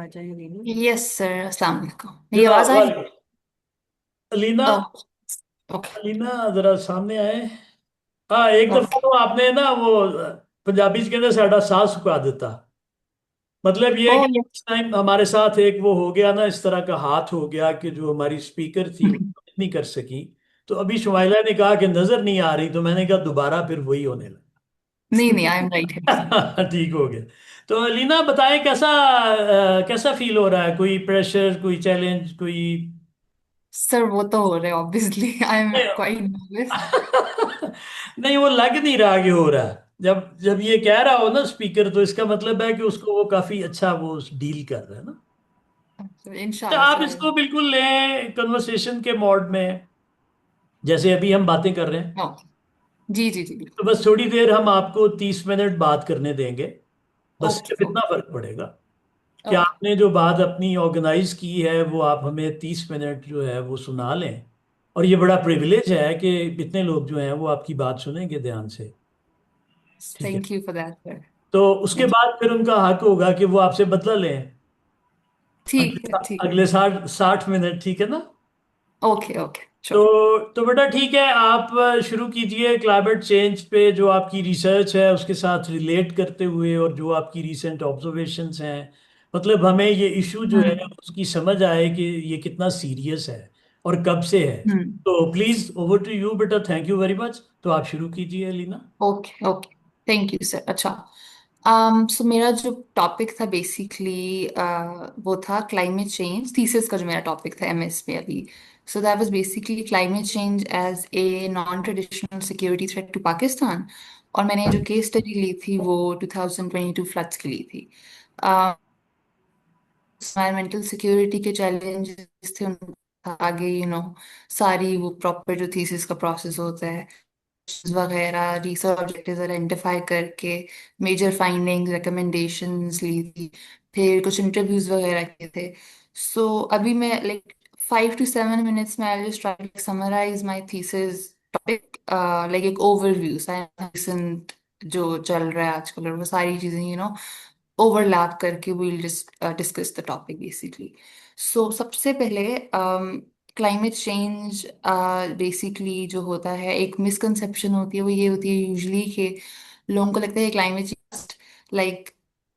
आवाज आई Alina? Yes sir, अस्सलाम वालेकुम। मेरी आवाज आ रही? जिंदाबाद। अलीना, ओह, ओके। अलीना जरा सामने आए। हाँ, एक दफा ओके। तो आपने ना वो पंजाबी च कहते साडा साह सुखा देता। मतलब ये है ओह कि यस। इस टाइम हमारे साथ एक वो हो गया ना, इस तरह का हाथ हो गया कि जो हमारी स्पीकर थी वो नहीं कर सकी। तो अभी शुमाइला ने कहा कि नजर नहीं आ रही, तो मैंने कहा दोबारा फिर वही होने नहीं नहीं, आई एम राइट हियर। लगा। ठीक हो गया। तो अलीना बताएं, कैसा कैसा फील हो रहा है? कोई प्रेशर, कोई चैलेंज, कोई? सर वो तो हो रहा है, ऑब्वियसली आई एम नहीं। Quite nervous. नहीं, वो लग नहीं रहा कि हो रहा है। जब जब ये कह रहा हो ना स्पीकर, तो इसका मतलब है कि उसको वो काफी अच्छा वो डील कर रहा है ना। तो इंशाल्लाह आप सर। इसको बिल्कुल लें कन्वर्सेशन के मोड में, जैसे अभी हम बातें कर रहे हैं। ओके। जी जी जी, तो बिल्कुल। बस थोड़ी देर हम आपको 30 मिनट बात करने देंगे। बस ओके सिर्फ इतना ओके फर्क पड़ेगा कि ओके। आपने जो बात अपनी ऑर्गेनाइज की है वो आप हमें 30 मिनट जो है वो सुना लें। और ये बड़ा प्रिविलेज है कि इतने लोग जो हैं वो आपकी बात सुनेंगे ध्यान से। ठीक है। Thank you for that sir. तो उसके थैंक यू। बाद फिर उनका हक होगा कि वो आपसे बदला लें। ठीक है अगले ठीक। अगले 60 60 मिनट, ठीक है ना? Okay okay sure. तो बेटा ठीक है, आप शुरू कीजिए क्लाइमेट चेंज पे जो आपकी रिसर्च है उसके साथ रिलेट करते हुए, और जो आपकी रीसेंट ऑब्जर्वेशंस हैं। मतलब हमें ये इशू जो है हम्म उसकी समझ आए कि ये कितना सीरियस है और कब से है। हम्म। तो प्लीज ओवर टू यू बेटा, थैंक यू वेरी मच। तो आप शुरू कीजिए Leena. Okay okay. Thank you sir. अच्छा, सो मेरा जो टॉपिक था बेसिकली वो था क्लाइमेट चेंज। थीसिस का जो मेरा टॉपिक था एमएस में अभी, so that was basically climate change as a non traditional security threat to Pakistan. और मैंने जो केस स्टडी ली थी वो 2022 फ्लड्स की ली थी। एनवायरमेंटल सिक्योरिटी के चैलेंजेस थे उनका आगे, सारी वो प्रॉपर जो थीसिस का प्रोसेस होता है वगैरह, रिसर्च ऑब्जेक्टिव्स आइडेंटिफाई करके मेजर फाइंडिंग्स रिकमेंडेशंस ली थी। फिर कुछ इंटरव्यूज वगैरह किए थे। सो अभी मैं लाइक 5 to 7 minutes में I just try to summarize my thesis topic, like एक ओवरव्यू रिसेंट जो चल रहा है आजकल, और वो सारी चीजें ओवरलैप करके we'll just discuss the topic basically. So सबसे पहले क्लाइमेट चेंज बेसिकली जो होता है, एक मिसकंसेप्शन होती है, वो ये होती है यूजली कि लोगों को लगता है climate change like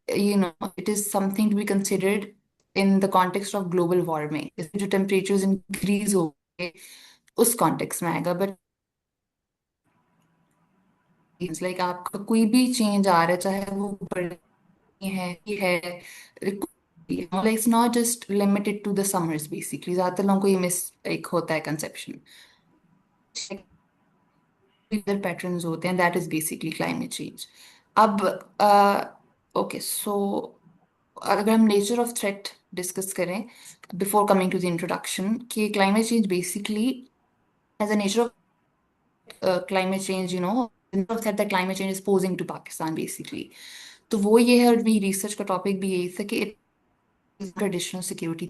it is something to be considered in the context of global warming, जो टेम्परेचर्स इंक्रीज हो गए उस कॉन्टेक्स्ट में आएगा। बट लाइक आपका कोई भी चेंज आ रहा है, चाहे वो बड़ी है ही है, it's not just limited to the summers basically. ज्यादातर लोगों को ये मिस एक होता है कंसेप्शन, वेदर पैटर्न्स होते हैं, that is basically climate change. अब ओके, सो अगर हम नेचर ऑफ थ्रेट डिस्कस करें before coming to the introduction, कि climate change basically as a nature of climate change, of threat that climate change is posing to Pakistan basically. तो वो ये है, और मेरी रिसर्च का टॉपिक भी यही था कि ट्रेडिशनल सिक्योरिटी।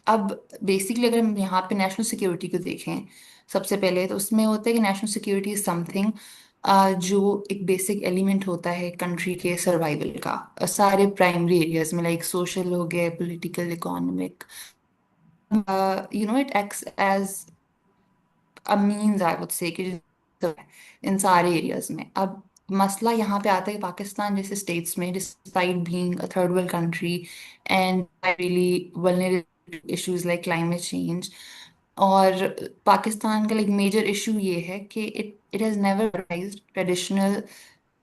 अब बेसिकली अगर हम यहाँ पे नेशनल सिक्योरिटी को देखें, सबसे पहले तो उसमें होता है कि नेशनल सिक्योरिटी इज समथिंग जो एक बेसिक एलिमेंट होता है कंट्री के सर्वाइवल का, सारे प्राइमरी एरियाज में, लाइक सोशल हो गए, political, economic, it acts as a means I would say कि इन सारे एरियाज में। अब मसला यहाँ पे आता है पाकिस्तान जैसे स्टेट्स में, despite being a third world country and really vulnerable issues like climate change. और पाकिस्तान का लाइक मेजर इशू ये है कि it has never prioritised traditional,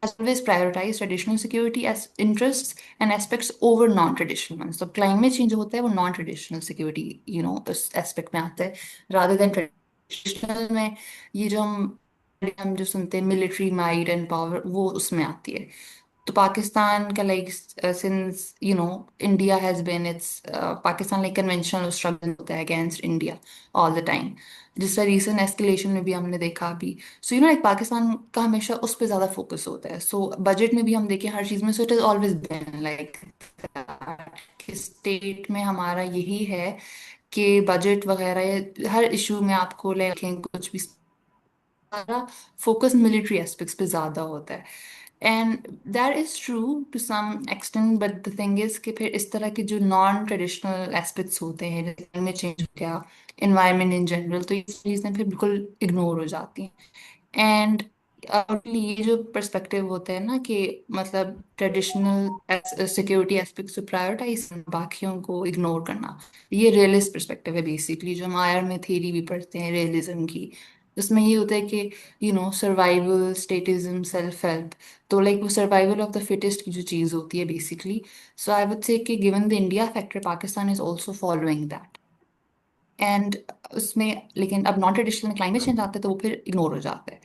has always prioritized traditional security as interests and aspects over non-traditional ones. तो climate change जो होता है वो non-traditional security, उस aspect में आता है, rather than traditional में। ये जो हम जो सुनते हैं मिलिट्री माइट एंड पावर, वो उसमें आती है। तो पाकिस्तान का like since India has been it's, Pakistan like conventional struggle होता है against India all the time, जिसका रीसेंट एस्केलेशन में भी हमने देखा अभी। सो लाइक पाकिस्तान का हमेशा उस पर ज्यादा फोकस होता है। सो बजट में भी हम देखें हर चीज में, so it is always been like कि स्टेट में हमारा यही है कि बजट वगैरह हर इशू में आपको लेकिन कुछ भी, सारा फोकस मिलिट्री एस्पेक्ट्स पे ज्यादा होता है। And that is true to some extent, but the thing is कि फिर इस तरह के जो नॉन ट्रेडिशनल एस्पेक्ट्स होते हैं, जैसे क्लाइमेट चेंज हो गया, इन्वायरमेंट इन जनरल, तो ये चीज़ें फिर बिल्कुल इग्नोर हो जाती हैं। एंड ये जो पर्सपेक्टिव होता है ना कि मतलब ट्रेडिशनल सिक्योरिटी एस्पेक्ट्स को प्रायोरिटाइज करना, बाकियों को इग्नोर करना, ये रियलिस्ट पर्सपेक्टिव है बेसिकली, जो हम आयर में थ्योरी भी पढ़ते हैं रियलिज्म की। उसमें ये होता है कि सर्वाइवल, स्टेटिज्म, सेल्फ हेल्प। तो लाइक वो सर्वाइवल ऑफ द फिटेस्ट की जो चीज़ होती है basically. So I would say कि given the India factor, Pakistan is also following that. And उसमें लेकिन अब नॉन ट्रेडिशनल में क्लाइमेट चेंज आता है तो वो फिर इग्नोर हो जाता है।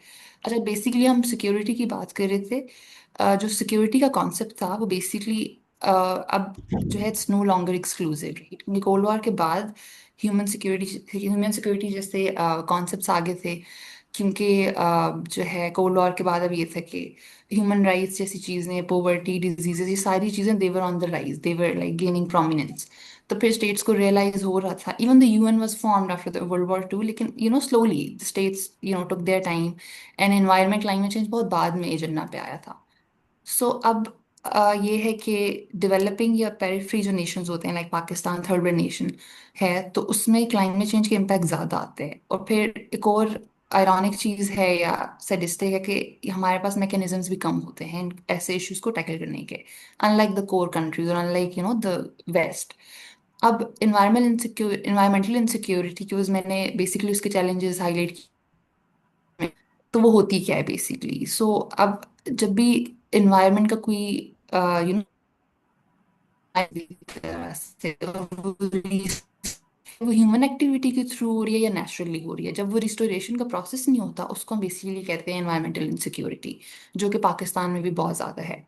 अच्छा, बेसिकली हम सिक्योरिटी की बात कर रहे थे। जो सिक्योरिटी का कॉन्सेप्ट था वो बेसिकली अब जो है इट्स नो लॉन्गर एक्सक्लूसिव। क्योंकि कोल्ड वॉर के बाद ह्यूमन सिक्योरिटी जैसे कॉन्सेप्ट्स आगे थे। क्योंकि जो है कोल्ड वॉर के बाद अब ये था कि ह्यूमन राइट्स जैसी चीज़ें, पोवर्टी, डिजीजेस, ये सारी चीज़ें they're on the rise, they're like gaining prominence. तो फिर स्टेट्स को रियलाइज हो रहा था, even the UN was formed after the world war two, लेकिन slowly the states took their time. And environment, climate change बहुत बाद में एजेंडा पे आया था। सो अब ये है कि डेवलपिंग या पेरिफेरी जो नेशंस होते हैं, like Pakistan third world nation है, तो उसमें क्लाइमेट चेंज के इम्पैक्ट ज़्यादा आते हैं। और फिर एक और आयरॉनिक चीज़ है या सैडिस्टिक है कि हमारे पास मैकेनिज्म्स भी कम होते हैं ऐसे इश्यूज को टैकल करने के, अनलाइक द कोर कंट्रीज और अनलाइक द वेस्ट। अब इन्वायरमेंटल इनसिक्योरिटी की मैंने बेसिकली उसके चैलेंजेस हाईलाइट किए। तो वो होती क्या है बेसिकली? सो अब जब भी इन्वायरमेंट का कोई यू वो ह्यूमन एक्टिविटी के थ्रू हो रही है या नेचुरली हो रही है, जब वो रिस्टोरेशन का प्रोसेस नहीं होता उसको हम बेसिकली कहते हैं एनवायरमेंटल इनसिक्योरिटी, जो कि पाकिस्तान में भी बहुत ज़्यादा है।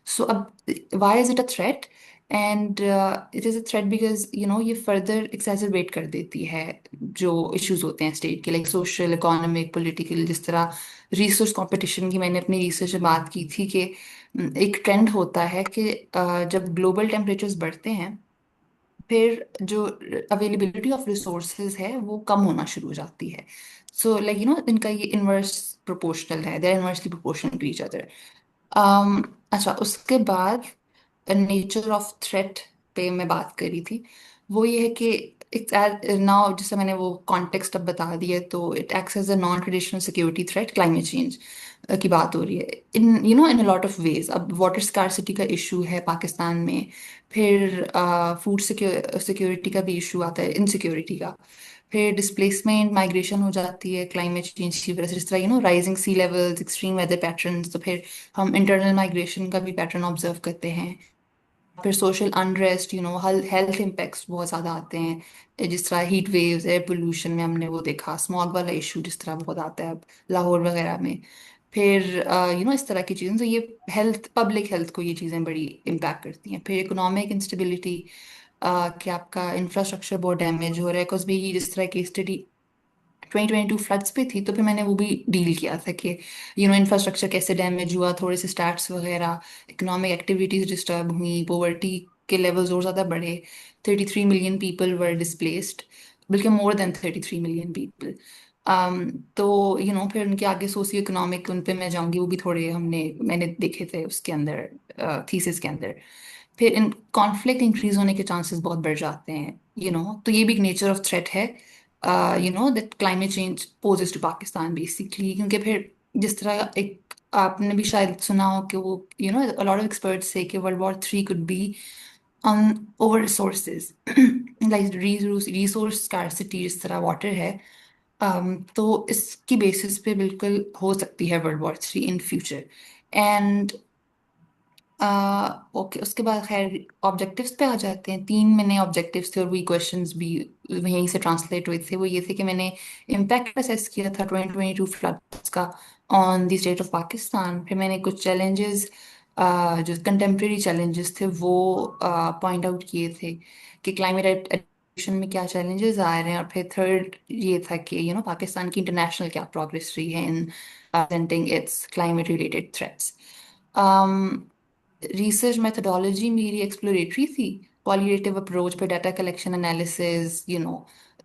सो अब why is it a threat? And it is a threat because ये फर्दर एक्सैजरबेट कर देती है जो इश्यूज होते हैं स्टेट के, लाइक सोशल, इकोनॉमिक, पॉलिटिकल। जिस तरह रिसोर्स कंपटीशन की मैंने अपनी रिसर्च में बात की थी कि एक ट्रेंड होता है कि जब ग्लोबल टेम्परेचर्स बढ़ते हैं, फिर जो अवेलेबिलिटी ऑफ रिसोर्सेज है वो कम होना शुरू हो जाती है। सो लाइक इनका ये इनवर्स प्रोपोर्शनल है, they are inversely proportional to each other. अच्छा, उसके बाद नेचर ऑफ थ्रेट पे मैं बात करी थी। वो ये है कि नाउ जैसे मैंने वो कॉन्टेक्स्ट अब बता दिया, तो it acts as a non traditional security threat. Climate change की बात हो रही है in in a lot of ways. अब वाटर स्कार्सिटी का इशू है पाकिस्तान में। फिर फूड सिक्योरिटी का भी इशू आता है, इनसिक्योरिटी का। फिर डिस्प्लेसमेंट, माइग्रेशन हो जाती है क्लाइमेट चेंज की वजह से, जिस तरह rising sea levels, extreme weather patterns. तो फिर हम इंटरनल माइग्रेशन का भी पैटर्न ऑब्जर्व करते हैं। फिर सोशल अनरेस्ट, हेल्थ इम्पैक्ट्स बहुत ज़्यादा आते हैं, जिस तरह हीट वेव्स, एयर पोल्यूशन में हमने वो देखा, स्मॉग वाला इशू जिस तरह बहुत आता है अब लाहौर वगैरह में। फिर इस तरह की चीज़ें, तो ये हेल्थ, पब्लिक हेल्थ को ये चीज़ें बड़ी इम्पैक्ट करती हैं। फिर इकोनॉमिक इंस्टेबिलिटी, कि आपका इंफ्रास्ट्रक्चर बहुत डैमेज हो रहा है। बिकॉज भी जिस तरह की स्टडी 2022 फ्लड्स पे थी, तो फिर मैंने वो भी डील किया था कि इंफ्रास्ट्रक्चर कैसे डैमेज हुआ, थोड़े से स्टैट्स वगैरह, इकोनॉमिक एक्टिविटीज डिस्टर्ब हुई, पोवर्टी के लेवल्स और ज़्यादा बढ़े। 33 मिलियन पीपल वर डिस्प्लेस्ड, बल्कि मोर देन 33 मिलियन पीपल। तो फिर उनके आगे सोशियो इकोनॉमिक, उन पे मैं जाऊंगी, वो भी थोड़े मैंने देखे थे उसके अंदर, थीसिस के अंदर। फिर इन कॉन्फ्लिक्ट इंक्रीज होने के चांसेस बहुत बढ़ जाते हैं। तो ये भी एक नेचर ऑफ थ्रेट है that climate change poses to Pakistan basically. क्योंकि फिर जिस तरह एक आपने भी शायद सुना हो कि वो अ लॉट ऑफ एक्सपर्ट्स से कि world war three could be on over resources, like resource scarcity, जिस तरह वाटर है। तो इसकी बेसिस पे बिल्कुल हो सकती है world war three in future. And okay, उसके बाद खैर ऑब्जेक्टिव्स पे आ जाते हैं। 3 मैंने ऑब्जेक्टिव्स थे और वही क्वेश्चंस भी यहीं से ट्रांसलेट हुए थे। वो ये थे कि मैंने इम्पैक्ट असेस किया था 2022 फ्लड्स का on the state of Pakistan. फिर मैंने कुछ चैलेंजेस, जो कंटेम्प्रेरी चैलेंजेस थे वो पॉइंट आउट किए थे कि क्लाइमेट एडेप्टेशन में क्या चैलेंजेस आ रहे हैं। और फिर थर्ड ये था कि पाकिस्तान की इंटरनेशनल क्या प्रोग्रेस रही है in presenting its climate related threats. Research methodology मेरी एक्सप्लोरेटरी थी, क्वालिटेटिव अप्रोच पे data collection, analysis,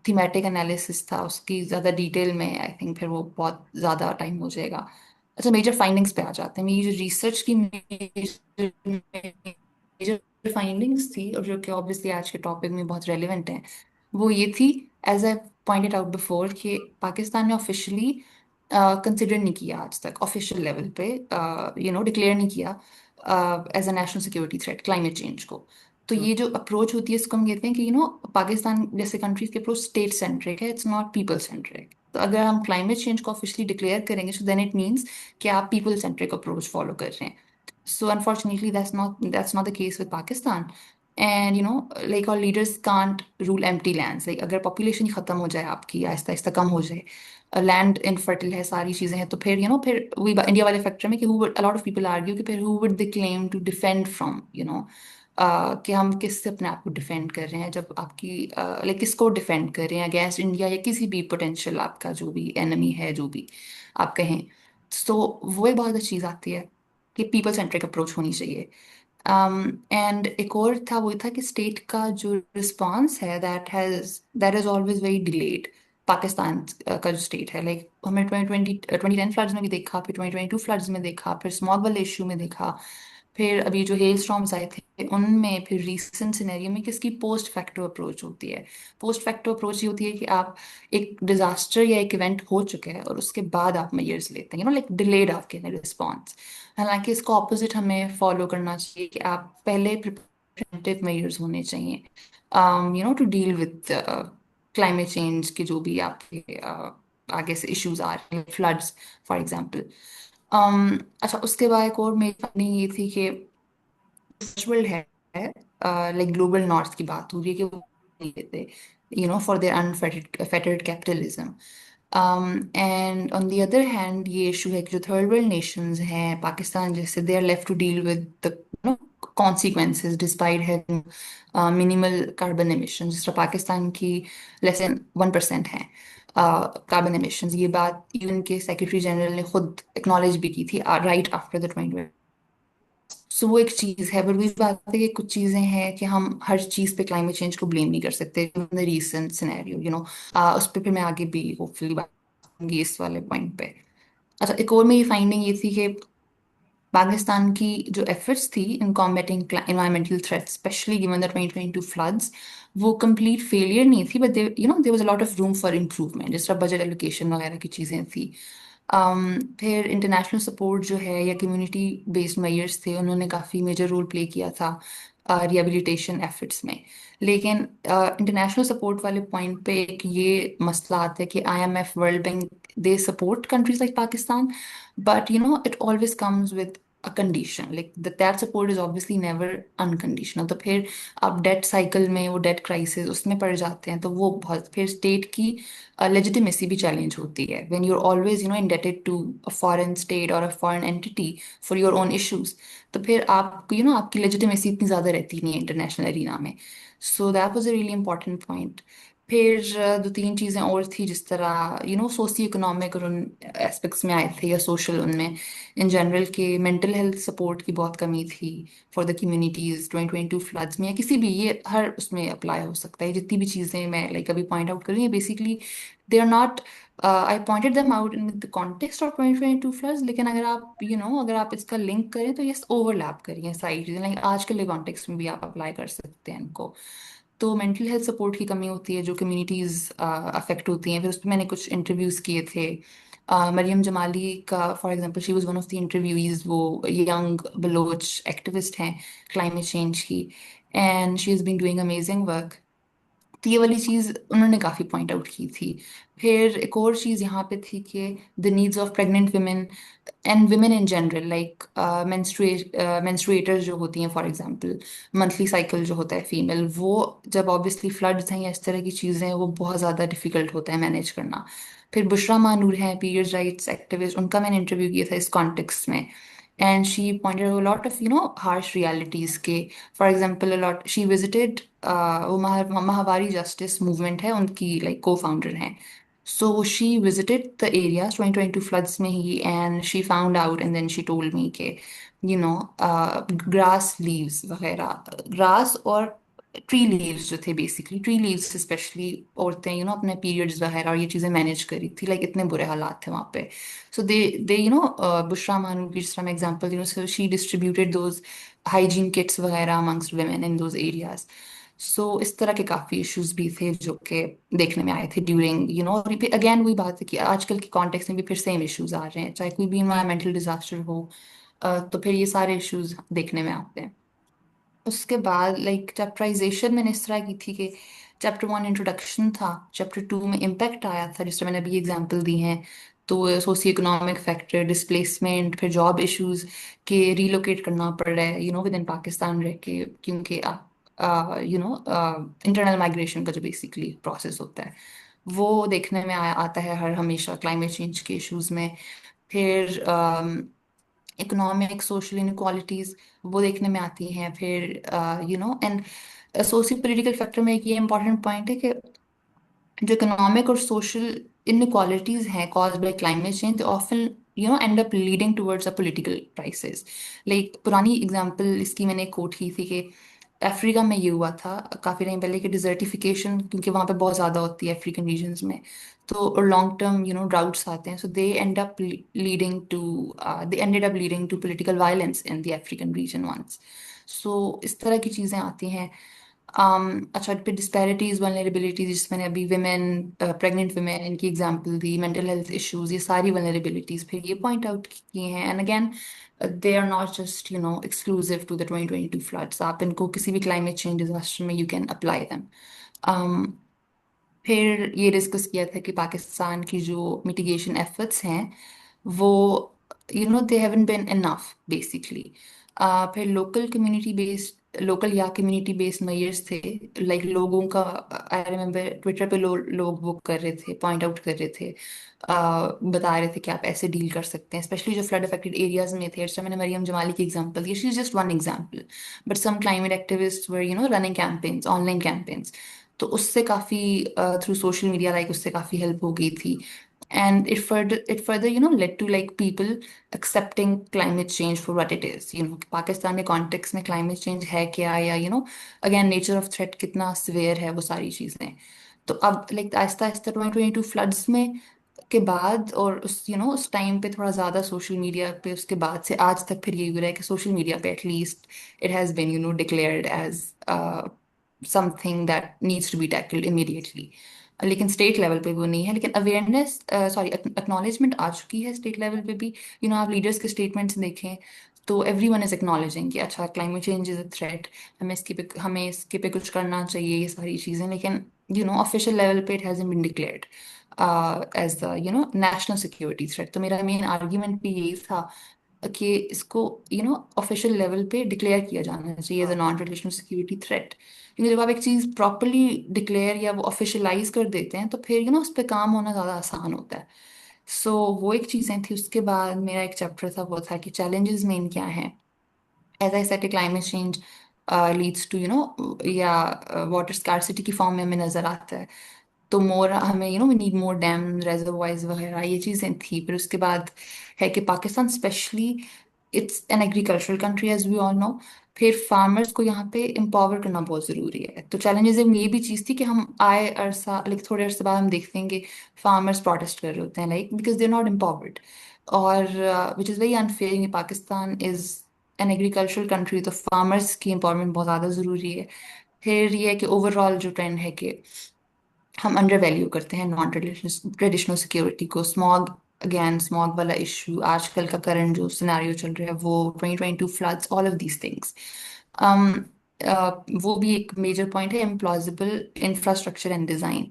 thematic analysis था उसकी ज़्यादा डिटेल में। आई थिंक फिर वो बहुत ज़्यादा टाइम हो जाएगा। अच्छा, मेजर फाइंडिंग्स पे आ जाते हैं। मेरी जो रिसर्च की मेजर फाइंडिंग्स थी, और जो कि ऑब्वियसली आज के टॉपिक में बहुत रेलिवेंट है, वो ये थी, as I pointed out before, कि पाकिस्तान ने ऑफिशियली कंसिडर नहीं किया आज तक ऑफिशियल लेवल पे, डिक्लेयर नहीं किया as a national security threat climate change को। तो ये जो अप्रोच होती है इसको हम कहते हैं कि पाकिस्तान जैसे कंट्रीज की अप्रोच स्टेट सेंट्रिक है, इट्स नॉट पीपल सेंट्रिक। तो अगर हम क्लाइमेट चेंज को ऑफिशियली डिक्लेयर करेंगे, सो देन इट मीन्स कि आप पीपल सेंट्रिक अप्रोच फॉलो कर रहे हैं। So unfortunately, that's not the case with Pakistan. And like our leaders can't rule empty lands. Like अगर population ही खत्म हो जाए आपकी, आहिस्ता आहिस्ता कम हो जाए, लैंड इनफर्टिल है, सारी चीजें हैं, तो फिर फिर वही इंडिया वाले फैक्टर में कि who would, a lot of people argue कि फिर who would they claim to defend from, कि हम किससे अपने आप को डिफेंड कर रहे हैं, जब आपकी लाइक किसको डिफेंड कर रहे हैं अगेंस्ट इंडिया या किसी भी पोटेंशियल आपका जो भी एनिमी है, जो भी आप कहें। तो वो एक बहुत अच्छी चीज आती है कि पीपल सेंट्रिक अप्रोच होनी चाहिए। एंड एक और था, वो था कि स्टेट का जो रिस्पॉन्स है that is always very delayed. Pakistan का जो स्टेट है, लाइक हमने 2010 फ्लड्स में भी देखा, फिर 2022 फ्लड्स में देखा, फिर स्मॉग वाले इशू में देखा, फिर अभी जो हेल स्टॉर्म्स आए थे उनमें, फिर रीसेंट सिनेरियो में किसकी पोस्ट फैक्टो अप्रोच होती है। पोस्ट फैक्टो अप्रोच ये होती है कि आप एक डिजास्टर या एक इवेंट हो चुका है और उसके बाद आप मेजर्स लेते हैं, लाइक डिलेड आपके रिस्पॉन्स। हालांकि इसको ऑपोजिट हमें फॉलो करना चाहिए कि आप पहले प्रिवेंटिव मेजर्स होने चाहिए, to deal with climate change के जो भी आपके आगे से इश्यूज आ रहे हैं, फ्लड्स फॉर एग्जांपल। अच्छा, उसके बाद एक और मेरी फंडिंग ये थी कि वर्ल्ड है, लाइक ग्लोबल नॉर्थ की बात हो रही है कि वो नहीं देते, for their unfettered fettered capitalism. And on the other hand ये इशू है कि जो थर्ड वर्ल्ड नेशंस हैं पाकिस्तान जैसे, they are left to deal with the consequences despite having minimal carbon emissions। जिस तरह पाकिस्तान की लेस देन 1% है कार्बन emissions। ये बात यूएन के सेक्रेटरी जनरल ने खुद एक्नॉलेज भी की थी राइट आफ्टर द 20। सो वो एक चीज है, बट वही बात है कि कुछ चीजें हैं कि हम हर चीज पे क्लाइमेट चेंज को ब्लेम नहीं कर सकते। रीसेंट सिनेरियो उस पर फिर मैं आगे भी होपफुली बात करूंगी इस वाले पॉइंट पे। अच्छा, एक और मेरी फाइंडिंग ये थी कि पाकिस्तान की जो एफर्ट्स थी in combating environmental threats, specially given the 2022 floods, वो कंप्लीट फेलियर नहीं थी, but there was a lot of room for improvement, जिस तरह बजट एलोकेशन वगैरह की चीज़ें थी। फिर इंटरनेशनल सपोर्ट जो है या कम्युनिटी बेस्ड मेजर्स थे, उन्होंने काफ़ी मेजर रोल प्ले किया था रिहेबिलिटेशन एफर्ट्स में। लेकिन इंटरनेशनल सपोर्ट वाले पॉइंट पे एक ये मसला आता है कि IMF, world bank, they support countries like Pakistan, but it always comes with a condition, like that support is obviously never unconditional। तो फिर आप डेट साइकिल में, वो डेट क्राइसिस उसमें पड़ जाते हैं, तो वो बहुत फिर स्टेट की लेजिटिमेसी भी चैलेंज होती है when you are always indebted to a foreign state और a foreign entity for your own issues. तो फिर आप आपकी लेजिटिमेसी इतनी ज्यादा रहती नहीं है इंटरनेशनल एरिना में। सो that was a really important point. फिर दो तीन चीज़ें और थी, जिस तरह सोशियो इकोनॉमिक और उन एस्पेक्ट्स में आए थे, या सोशल उनमें इन जनरल के मेंटल हेल्थ सपोर्ट की बहुत कमी थी फॉर द कम्युनिटीज़ 2022 फ्लड्स में, या किसी भी, ये हर उसमें अप्लाई हो सकता है। जितनी भी चीज़ें मैं लाइक अभी पॉइंट आउट कर रही हूँ, basically they are not, I pointed them out in the context of 2022 floods, लेकिन अगर आप अगर आप इसका लिंक करें तो ये ओवरलैप करिए सारी चीज़ें, लाइक आज के लिए कॉन्टेक्स्ट में भी आप अप्लाई कर सकते हैं इनको। तो मेंटल हेल्थ सपोर्ट की कमी होती है जो कम्युनिटीज़ अफेक्ट होती हैं। फिर उस पर मैंने कुछ इंटरव्यूज़ किए थे। मरियम जमाली का for example, she was one of the interviewees, वो यंग बलोच एक्टिविस्ट हैं क्लाइमेट चेंज की, and she is been doing amazing work. तो ये वाली चीज़ उन्होंने काफ़ी पॉइंट आउट की थी। फिर एक और चीज़ यहाँ पे थी कि the needs of pregnant women and women in general, like menstruators जो होती हैं फॉर एग्जांपल, मंथली साइकिल जो होता है फीमेल, वो जब ऑब्वियसली फ्लड्स हैं या इस तरह की चीज़ें हैं, वो बहुत ज़्यादा डिफिकल्ट होता है मैनेज करना। फिर बुशरा मानूर हैं पीरियड राइट्स एक्टिविस्ट, उनका मैंने इंटरव्यू किया था इस कॉन्टेक्स्ट में, and she pointed out a lot of harsh realities के, for example a lot she visited वो महावारी जस्टिस मूवमेंट है उनकी, लाइक को फाउंडर हैं। so she visited the areas 2022 floods में ही, and she found out and then she told me कि grass leaves वगैरह, grass और ट्री लीव्स जो थे, बेसिकली ट्री लीव्स स्पेशली औरतें अपने पीरियड्स वगैरह और ये चीजें मैनेज करी थी, लाइक इतने बुरे हालात थे वहाँ पे। सो दे बुशरा मानू की जिस तरह मैं एग्जांपल दी हूँ, so she distributed those hygiene kits वगैरह amongst women in those areas. So इस तरह के काफी इश्यूज भी थे जो कि देखने में आए थे ड्यूरिंग और फिर अगेन वही बात है कि आजकल के कॉन्टेक्स्ट में भी फिर सेम इश्यूज आ रहे हैं, चाहे कोई भी इन्वायरमेंटल डिजास्टर हो, तो फिर ये सारे इश्यूज देखने में आते हैं। उसके बाद लाइक चैप्टराइजेशन मैंने इस तरह की थी कि चैप्टर 1 इंट्रोडक्शन था, चैप्टर 2 में इम्पैक्ट आया था जिसमें मैंने अभी एग्जांपल दी हैं। तो सोशियो इकोनॉमिक फैक्टर, डिस्प्लेसमेंट, फिर जॉब इश्यूज के रिलोकेट करना पड़ रहा है विद इन पाकिस्तान रह के, क्योंकि इंटरनल माइग्रेशन का जो बेसिकली प्रोसेस होता है वो देखने में आता है हर हमेशा क्लाइमेट चेंज के इश्यूज में। फिर इकोनॉमिक सोशल इनक्वालिटीज वो देखने में आती हैं। फिर एंड सोशियो पॉलिटिकल फैक्टर में एक ये इंपॉर्टेंट पॉइंट है कि जो इकोनॉमिक और सोशल इनक्वालिटीज हैं caused by climate change, they often and up leading towards a political crisis. Like पुरानी एग्जांपल इसकी मैंने कोट की थी कि अफ्रीका में ये हुआ था काफी टाइम पहले कि डिजर्टिफिकेशन, क्योंकि वहां पे बहुत ज्यादा होती है अफ्रीकन रीजन्स में, तो और लॉन्ग टर्म ड्राउट्स आते हैं, so they ended up leading to political violence in the African region once. So इस तरह की चीजें आती हैं। अच्छा, फिर डिस्पैरिटीज, वल्नरेबिलिटीज, जिसमें मैंने अभी विमेन, प्रेग्नेंट विमेन इनकी एग्जांपल दी, मेंटल हेल्थ इश्यूज, ये सारी वल्नरेबिलिटीज फिर ये पॉइंट आउट की हैं। And again they are not just exclusive to the 2022 floods, आप इनको किसी भी क्लाइमेट चेंज डिजास्टर में यू कैन अप्लाई देम। फिर ये डिस्कस किया था कि पाकिस्तान की जो मिटिगेशन एफर्ट्स हैं वो they haven't been enough basically. फिर लोकल या कम्युनिटी बेस्ड मेजर्स थे, लाइक लोगों का, आई रिमेम्बर ट्विटर पे लोग वो कर रहे थे, पॉइंट आउट कर रहे थे, बता रहे थे कि आप ऐसे डील कर सकते हैं, स्पेशली जो फ्लड अफेक्टेड एरियाज में थे। अच्छा, मैंने मरियम जमाली की एग्जांपल दी, she is just one example, but some climate activist were running campaigns, online campaigns, तो उससे काफी थ्रू सोशल मीडिया, लाइक उससे काफी हेल्प हो गई थी। And it further led to like people accepting climate change for what it is, Pakistan के context में क्लाइमेट चेंज है क्या, या अगेन नेचर ऑफ थ्रेट कितना सिवियर है, वो सारी चीजें। तो अब लाइक आहिस्ता आहिस्ता 2022 फ्लड्स में के बाद और उस टाइम पे थोड़ा ज्यादा सोशल मीडिया पे, उसके बाद से आज तक फिर ये हो रहा है कि सोशल मीडिया पे at least it has been declared as something that needs to be tackled immediately. लेकिन स्टेट लेवल पे वो नहीं है, लेकिन अवेयरनेस, सॉरी, एक्नॉलेजमेंट आ चुकी है स्टेट लेवल पे भी। आप लीडर्स के स्टेटमेंट्स देखें तो एवरीवन इज एक्नॉलेजिंग कि अच्छा, climate change is a threat, हमें इसके पे कुछ करना चाहिए, ये सारी चीजें। लेकिन ऑफिशियल लेवल पे it hasn't been declared as the national security threat. तो मेरा मेन आर्ग्यूमेंट भी यही था कि इसको ऑफिशियल लेवल पे डिक्लेयर किया जाना चाहिए as a non traditional security threat. क्योंकि जब आप एक चीज प्रॉपरली डिक्लेयर या वो ऑफिशियलाइज कर देते हैं तो फिर उस पर काम होना ज्यादा आसान होता है। सो वो एक चीजें थी। उसके बाद मेरा एक चैप्टर था, वो था कि चैलेंजेस मेन क्या हैं। As I said, climate change leads to या वाटर स्कार्सिटी की फॉर्म में हमें नजर आता है, तो मोर हमें we need more dam, reservoirs वगैरह, ये चीजें थी। फिर उसके बाद है कि Pakistan specially, it's an agricultural country as we all know. फिर फार्मर्स को यहाँ पे एम्पावर करना बहुत जरूरी है। तो चैलेंजेस में ये भी चीज थी कि हम आए अरसा, लाइक थोड़े अरसे बाद हम देखते हैं कि फार्मर्स प्रोटेस्ट कर रहे होते हैं, like because they are not empowered, और which is very unfair. Pakistan is an agricultural country, तो फार्मर्स की एम्पावरमेंट बहुत ज़्यादा ज़रूरी है। फिर ये है कि ओवरऑल जो ट्रेंड है कि हम अंडर वैल्यू करते हैं नॉन ट्रेडिशनल सिक्योरिटी को। स्मॉग, अगेन स्मॉग वाला इशू, आजकल का करंट जो सिनेरियो चल रहा है वो, 2022 floods, all of these things. वो भी एक मेजर पॉइंट है, इम्प्लॉजिबल इंफ्रास्ट्रक्चर एंड डिजाइन।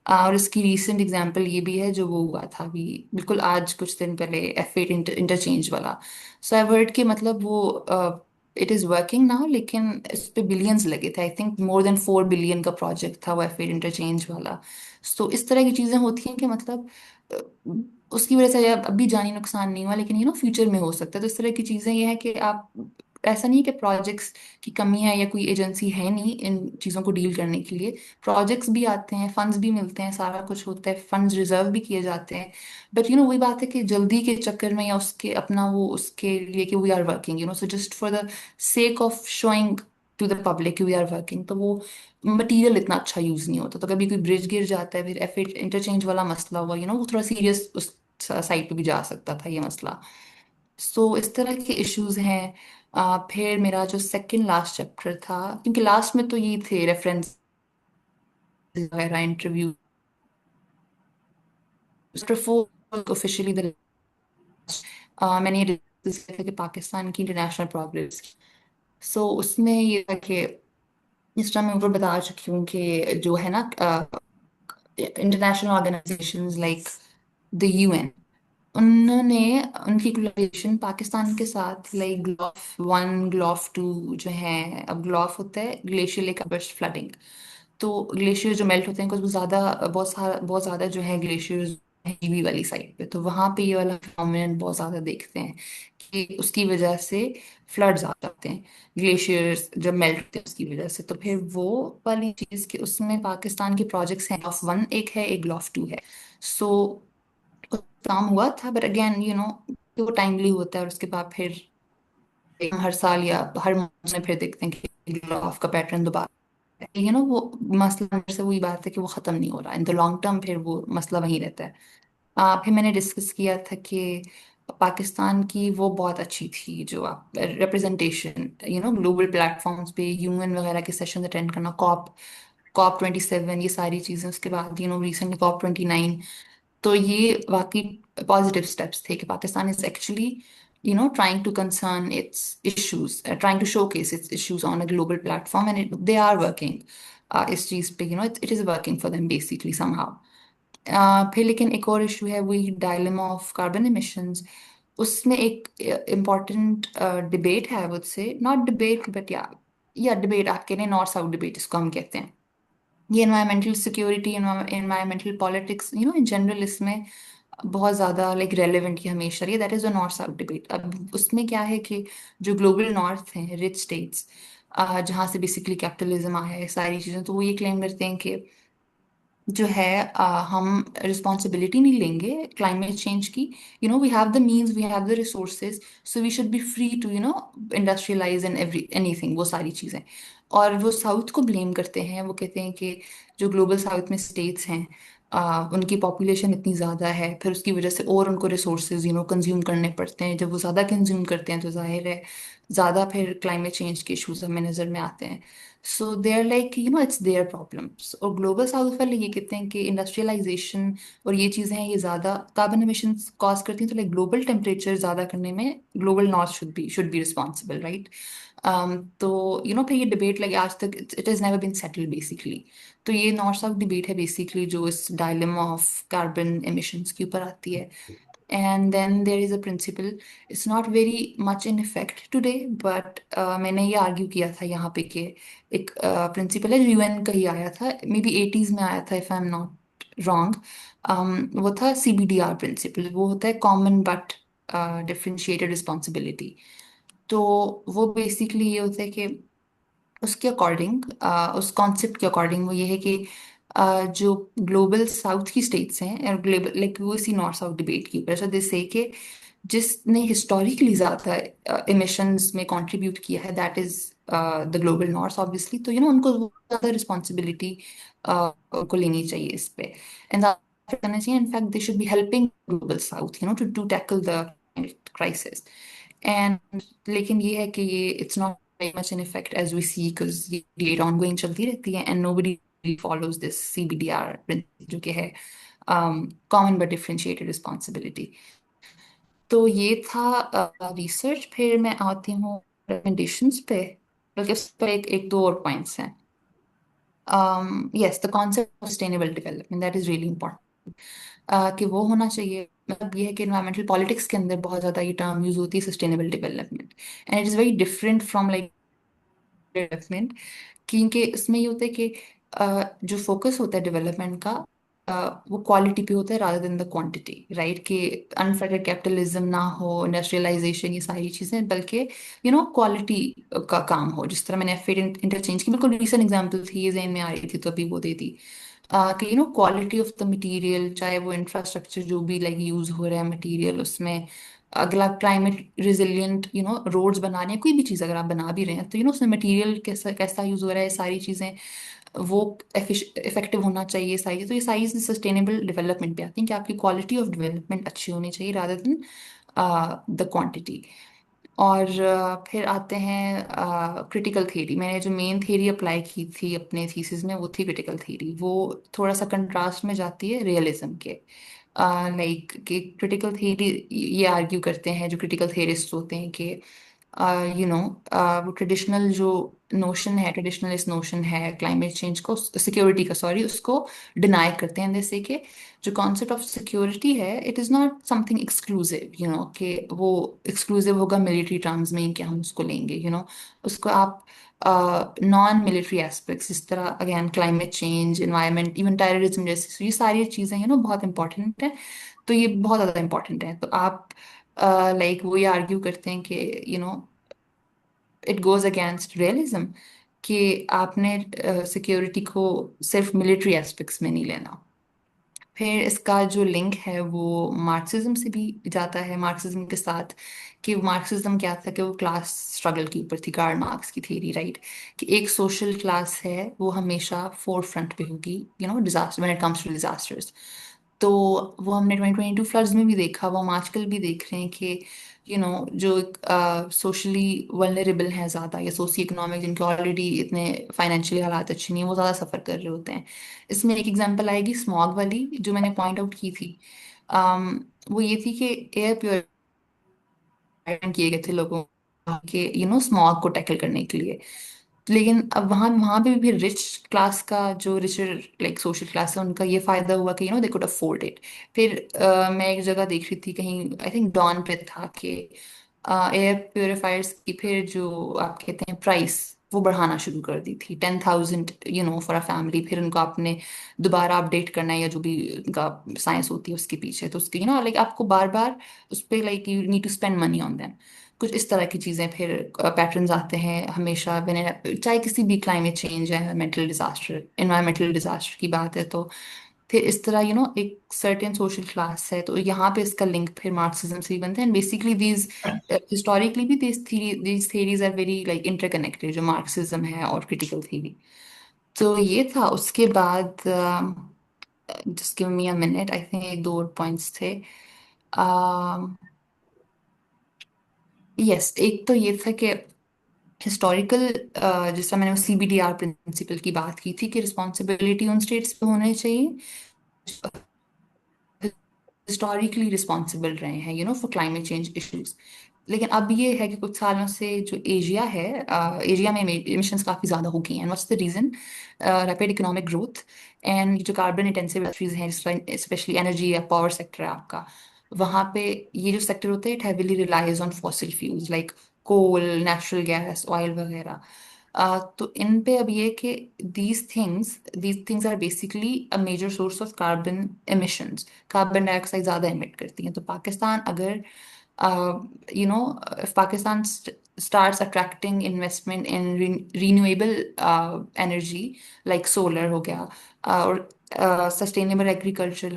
और इसकी रीसेंट एग्जांपल ये भी है जो वो हुआ था अभी बिल्कुल आज कुछ दिन पहले, F8 इंटरचेंज वाला। सो आई वर्ड कि मतलब वो इट इज वर्किंग नाउ, लेकिन इस पे बिलियंस लगे थे, I think more than 4 billion का प्रोजेक्ट था वो F8 इंटरचेंज वाला। तो इस तरह की चीजें होती हैं कि मतलब अ, उसकी वजह से अब अभी जानी नुकसान नहीं हुआ, लेकिन फ्यूचर में हो सकता है। तो इस तरह की चीजें ये है कि आप, ऐसा नहीं है कि प्रोजेक्ट्स की कमी है या कोई एजेंसी है नहीं इन चीज़ों को डील करने के लिए। प्रोजेक्ट्स भी आते हैं, फंड्स भी मिलते हैं, सारा कुछ होता है, फंड्स रिजर्व भी किए जाते हैं। बट वही बात है कि जल्दी के चक्कर में या उसके अपना वो उसके लिए कि we are working so just for the sake of showing to the public we are working, तो वो मटेरियल इतना अच्छा यूज नहीं होता, तो कभी कोई ब्रिज गिर जाता है, फिर एफ इंटरचेंज वाला मसला हुआ, वो थोड़ा सीरियस उस साइड पे भी जा सकता था ये मसला। सो इस तरह के इश्यूज हैं। फिर मेरा जो सेकंड लास्ट चैप्टर था, क्योंकि लास्ट में तो ये थे रेफरेंस वगैरह, इंटरव्यू। चैप्टर 4 ऑफिशियली द मैंने ये डिस्कस किया था कि पाकिस्तान की इंटरनेशनल प्रोग्रेस। सो उसमें ये था कि इस टाइम मैं ऊपर बता चुकी हूँ कि जो है ना international organisations like the UN, उन्होंने उनकी कोलैबोरेशन पाकिस्तान के साथ लाइक ग्लोफ 1 ग्लोफ 2 जो है। अब ग्लोफ होता है ग्लेशियर लेक बर्स्ट फ्लडिंग, तो ग्लेशियर जो मेल्ट होते हैं कुछ ज्यादा, बहुत ज्यादा जो है ग्लेशियर्स हीवी वाली साइड पे, तो वहां पे ये वाला फिनोमेनन बहुत ज्यादा देखते हैं कि उसकी वजह से फ्लड्स आ जाते हैं, ग्लेशियर्स जब मेल्ट होते हैं उसकी वजह से। तो फिर वो वाली चीज के उसमें पाकिस्तान के प्रोजेक्ट्स हैं, ग्लोफ 1 एक है, एक ग्लोफ 2 है। सो काम हुआ था, बट अगेन वो टाइमली होता है, और उसके बाद फिर हम हर साल या हर मंथ में फिर देखते हैं कि ग्राफ का पैटर्न दोबारा वो मसला अंदर से वही बात है कि वो खत्म नहीं हो रहा इन द लॉन्ग टर्म, फिर वो मसला वहीं रहता है। फिर मैंने डिस्कस किया था कि पाकिस्तान की वो बहुत अच्छी थी जो आप रिप्रेजेंटेशन ग्लोबल प्लेटफॉर्म्स पे यूएन वगैरह के सेशन अटेंड करना, कॉप कॉप 27, ये सारी चीजें, उसके बाद रिसेंटली कॉप 29। तो ये वाकई पॉजिटिव स्टेप्स थे कि Pakistan is actually trying to concern its issues, trying to showcase its issues on a global platform, and they are working इस चीज पे, it is working for them basically somehow। फिर लेकिन एक और इशू है, वही डायलेमा ऑफ कार्बन emissions। उसमें एक इम्पॉर्टेंट डिबेट है, वो से नॉट डिबेट बट या डिबेट आप कह रहे हैं, नॉर्थ साउथ डिबेट इसको हम कहते हैं। ये environmental security, environmental politics in general इसमें बहुत ज्यादा लाइक रेलेवेंट ये हमेशा रही है, that is the north south debate. अब उसमें क्या है कि जो ग्लोबल नॉर्थ हैं, रिच स्टेट्स, जहाँ से बेसिकली कैपिटलिज्म आया है, सारी चीजें, तो वो ये क्लेम करते हैं कि जो है हम रिस्पॉन्सिबिलिटी नहीं लेंगे क्लाइमेट चेंज की, we have the means, we have the resources, so we should be free to industrialise and anything, वो सारी चीजें। और वो साउथ को ब्लेम करते हैं, वो कहते हैं कि जो ग्लोबल साउथ में स्टेट्स हैं, उनकी पॉपुलेशन इतनी ज़्यादा है, फिर उसकी वजह से और उनको रिसोर्सेज कंज्यूम करने पड़ते हैं, जब वो ज़्यादा कंज्यूम करते हैं तो जाहिर है ज़्यादा फिर क्लाइमेट चेंज के इशूज हमें नज़र में आते हैं। So they are like it's their problems. और ग्लोबल साउथ वाले ये कहते हैं कि इंडस्ट्रियलाइजेशन और ये चीज़ें हैं, ये ज़्यादा कार्बन एमिशंस कॉज करती हैं, तो लाइक ग्लोबल टेम्परेचर ज़्यादा करने में global north should be responsible, right. तो फिर ये डिबेट लगे आज तक, it is never been settled basically. तो ये नॉर्थ साउथ डिबेट है बेसिकली, जो इस डायलेमा ऑफ कार्बन एमिशंस के ऊपर आती है। And then there is a principle, it's not very much in effect today, but मैंने ये आर्ग्यू किया था यहाँ पे कि एक प्रिंसिपल है जो यूएन का ही आया था, मे बी 80s में आया था if I am not wrong. वो था सीबीडीआर प्रिंसिपल, वो होता है कॉमन बट डिफरेंशिएटेड रिस्पॉन्सिबिलिटी। तो वो बेसिकली ये होता है कि उसके अकॉर्डिंग, उस कॉन्सेप्ट के अकॉर्डिंग वो ये है कि जो ग्लोबल साउथ की स्टेट्स हैं और ग्लोबल लाइक वो इसी नॉर्थ साउथ डिबेट की ऊपर, सो दे से कि जिसने हिस्टोरिकली ज्यादा इमिशंस में कंट्रीब्यूट किया है, that is the global north obviously, तो उनको वो ज्यादा रिस्पॉन्सिबिलिटी को लेनी चाहिए इस पे, एंड करना चाहिए। In fact they should be helping global south to tackle the crisis. And लेकिन ये है कि ये it's not very much in effect as we see, because ये debate ongoing चलती रहती है, and nobody really follows this CBDR principle जो कि है common but differentiated responsibility। तो ये था रिसर्च। फिर मैं आती हूँ recommendations पे, बल्कि उस पर एक एक दो और पॉइंट्स हैं। Yes, the concept of sustainable development, that is really important, कि वो होना चाहिए। मतलब ये है कि इन्वायरमेंटल पॉलिटिक्स के अंदर बहुत ज्यादा ये टर्म यूज होती है sustainable development, and it is very different from like development, क्योंकि इसमें ये होता है कि जो फोकस होता है डेवलपमेंट का, वो क्वालिटी पे होता है rather than the quantity, right. कि अनफेडेड कैपिटलिज्म ना हो, इंडस्ट्रियलाइजेशन, ये सारी चीजें, बल्कि क्वालिटी का काम हो। जिस तरह मैंने फेड इंटरचेंज की बिल्कुल रिसेंट एग्जांपल थी, ये जहन में आ रही थी तो अभी वो दे दी, कि क्वालिटी ऑफ द मटेरियल, चाहे वो इंफ्रास्ट्रक्चर जो भी लाइक यूज हो रहा है मटेरियल उसमें, अगला क्लाइमेट रिजिलियंट रोड्स बना रहे हैं, कोई भी चीज़ अगर आप बना भी रहे हैं तो उसमें मटेरियल कैसा कैसा यूज़ हो रहा है, सारी चीज़ें वो इफेक्टिव होना चाहिए सारी। तो ये सारी सस्टेनेबल डेवलपमेंट पे आती है कि आपकी क्वालिटी ऑफ डेवलपमेंट अच्छी होनी चाहिए रादर देन द क्वांटिटी। और फिर आते हैं क्रिटिकल थ्योरी। मैंने जो मेन थ्योरी अप्लाई की थी अपने थीसिस में वो थी क्रिटिकल थ्योरी। वो थोड़ा सा कंट्रास्ट में जाती है रियलिज्म के। लाइक कि क्रिटिकल थ्योरी ये आर्ग्यू करते हैं जो क्रिटिकल थ्योरिस्ट होते हैं कि वो ट्रेडिशनल जो नोशन है, ट्रेडिशनलिस्ट नोशन है क्लाइमेट चेंज को, सिक्योरिटी का सॉरी, उसको डिनाई करते हैं। जैसे कि जो कॉन्सेप्ट ऑफ सिक्योरिटी है it is not something exclusive, कि वो एक्सक्लूसिव होगा मिलिट्री टर्म्स में कि हम उसको लेंगे, उसको आप नॉन मिलिट्री एस्पेक्ट्स जिस तरह again climate change, environment, even terrorism जैसी ये सारी चीज़ें बहुत इंपॉर्टेंट है। तो ये बहुत ज़्यादा इंपॉर्टेंट है। तो आप लाइक वो ये आर्ग्यू करते हैं कि इट गोज अगेंस्ट रियलिज्म कि आपने सिक्योरिटी को सिर्फ मिलिट्री एस्पेक्ट्स में नहीं लेना। फिर इसका जो लिंक है वो मार्क्सिज्म से भी जाता है, मार्क्सिज्म के साथ। कि मार्क्सिज्म क्या था कि वो क्लास स्ट्रगल के ऊपर थी, कार्ल मार्क्स की थ्योरी, राइट। कि एक सोशल क्लास है वो हमेशा फोर फ्रंट पे होगी disaster, when it comes to disasters. तो वो हमने 2022 फ्लड्स में भी देखा, वो हम आजकल भी देख रहे हैं कि जो सोशली वल्नरेबल हैं ज़्यादा, या सोशियो इकोनॉमिक, जिनके ऑलरेडी इतने फाइनेंशियली हालात अच्छे नहीं है, वो ज़्यादा सफ़र कर रहे होते हैं। इसमें एक एग्जांपल आएगी स्मॉग वाली जो मैंने पॉइंट आउट की थी। वो ये थी कि एयर प्योरीफायर किए गए थे लोगों के स्मॉग को टैकल करने के लिए। लेकिन अब वहां वहां पे भी रिच क्लास का, जो रिचर लाइक सोशल क्लास है, उनका ये फायदा हुआ कि दे कुड अफोर्ड इट। फिर मैं एक जगह देख रही थी कहीं, आई थिंक डॉन पे था, कि एयर प्योरीफायर्स की फिर जो आप कहते हैं प्राइस वो बढ़ाना शुरू कर दी थी, 10,000 फॉर अ फैमिली। फिर उनको आपने दोबारा अपडेट करना है या जो भी उनका साइंस होती है उसके पीछे, तो उसके लाइक आपको बार बार उस पर like you need to spend money on them. कुछ इस तरह की चीजें फिर पैटर्न्स आते हैं हमेशा चाहे किसी भी क्लाइमेट चेंज है, मेंटल डिजास्टर, इन्वायरमेंटल डिजास्टर की बात है। तो फिर इस तरह एक सर्टेन सोशल क्लास है, तो यहाँ पे इसका लिंक फिर मार्क्सिज्म से भी बनता है। एंड बेसिकली दीज हिस्टोरिकली भी these theories are very like interconnected, जो मार्क्सिज्म है और क्रिटिकल थेरी। तो ये था। उसके बाद just give me a minute, I think एक दो और पॉइंट्स थे। यस, एक तो ये था कि हिस्टोरिकल, जिस तरह मैंने CBDR प्रिंसिपल की बात की थी कि रिस्पॉन्सिबिलिटी उन स्टेट्स पे होनी चाहिए हिस्टोरिकली रिस्पॉन्सिबल रहे हैं फॉर क्लाइमेट चेंज इश्यूज। लेकिन अब ये है कि कुछ सालों से जो एशिया है, एशिया में एमिशंस काफ़ी ज़्यादा हो गई हैं। What's the reason? Rapid economic growth and जो कार्बन इंटेंसिव इंडस्ट्रीज हैं, स्पेशली एनर्जी या पावर सेक्टर है आपका, वहाँ पे ये जो सेक्टर होता है it heavily relies on fossil fuels like coal, natural gas, oil वगैरह। तो इन पे अब ये कि these things are basically a major source of carbon emissions। Carbon dioxide ज्यादा एमिट करती हैं। तो पाकिस्तान अगर if Pakistan starts attracting investment in renewable energy like solar हो गया, और सस्टेनेबल एग्रीकल्चर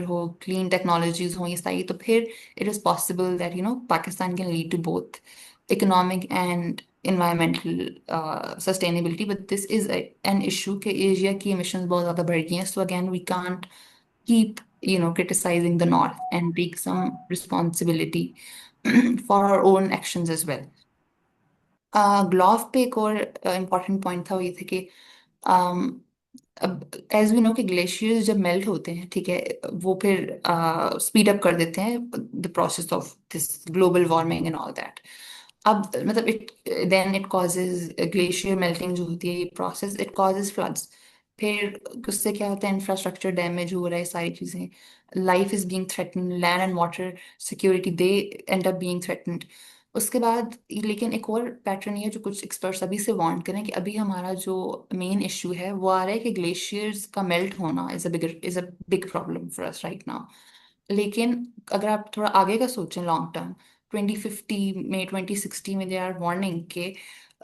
हो, क्लीन टेक्नोलॉजीज हो, ये सारी, तो फिर it is possible that Pakistan can lead to both economic and environmental sustainability, but this is an issue कि एशिया की emissions बहुत ज़्यादा बढ़ गई हैं। So again we can't keep criticizing the north and take some responsibility for our own actions as well। ग्लोव पे एक और इम्पॉर्टेंट पॉइंट था, वो ये था कि um, अब एज वी नो कि ग्लेशियर्स जब मेल्ट होते हैं, ठीक है, वो फिर स्पीड अप कर देते हैं the process of this global warming and all that. अब मतलब इट कॉजेज ग्लेशियर मेल्टिंग जो होती है, ये प्रोसेस इट कॉजेज फ्लड्स। फिर उससे क्या होता है, इंफ्रास्ट्रक्चर डैमेज हो रहा है, सारी चीजें, life is being threatened, land and water security they and up being threatened. उसके बाद लेकिन एक और पैटर्न ये है जो कुछ एक्सपर्ट्स अभी से वार्न करें कि अभी हमारा जो मेन इशू है वो आ रहा है कि ग्लेशियर्स का मेल्ट होना is a big problem for us right now. लेकिन अगर आप थोड़ा आगे का सोचें लॉन्ग टर्म, 2050 में 2060 में दे आर वार्निंग के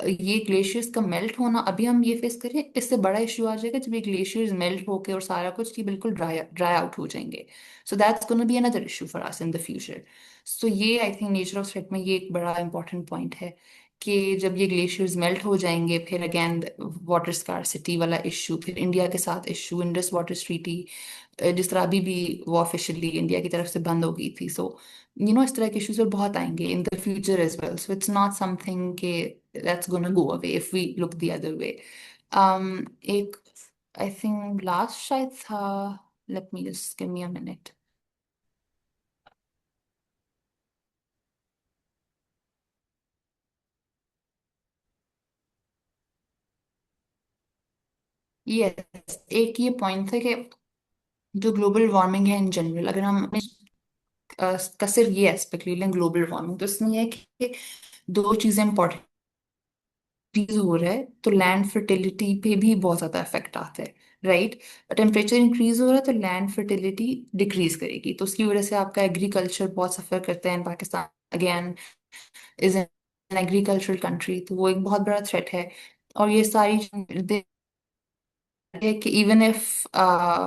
ये ग्लेशियर्स का मेल्ट होना अभी हम ये फेस करें, इससे बड़ा इश्यू आ जाएगा जब ये ग्लेशियर्स मेल्ट होके और सारा कुछ ये बिल्कुल ड्राई ड्राई आउट हो जाएंगे। So that's gonna be another issue for us in the future. So ये I think nature of threat में ये एक बड़ा इंपॉर्टेंट पॉइंट है कि जब ये ग्लेशियर्स मेल्ट हो जाएंगे, फिर अगेन वाटर स्कार्सिटी वाला इशू, फिर इंडिया के साथ इशू इंडस वाटर ट्रीटी, जिस तरह अभी भी वो ऑफिशियली इंडिया की तरफ से बंद हो गई थी। सो इस तरह के इश्यूज और बहुत आएंगे in the future as well. So it's not something के that's gonna go away if we look the other way. एक आई थिंक लास्ट शायद था, let me just give me a minute. Yes, एक ये point था कि जो global warming है इन जनरल, अगर हम का सिर्फ ये एस्पेक्ट ले लें ग्लोबल वार्मिंग, तो इसमें यह है कि दो चीजें इंपॉर्टेंट चीज हो रहा है, तो लैंड फर्टिलिटी पे भी बहुत ज्यादा इफेक्ट आता है। राइट, टेम्परेचर इंक्रीज हो रहा है तो लैंड फर्टिलिटी डिक्रीज करेगी, तो उसकी वजह से आपका एग्रीकल्चर बहुत सफर करता है। And Pakistan again is an agricultural country, तो वो एक बहुत बड़ा थ्रेट है। और ये सारी चीजें है कि even if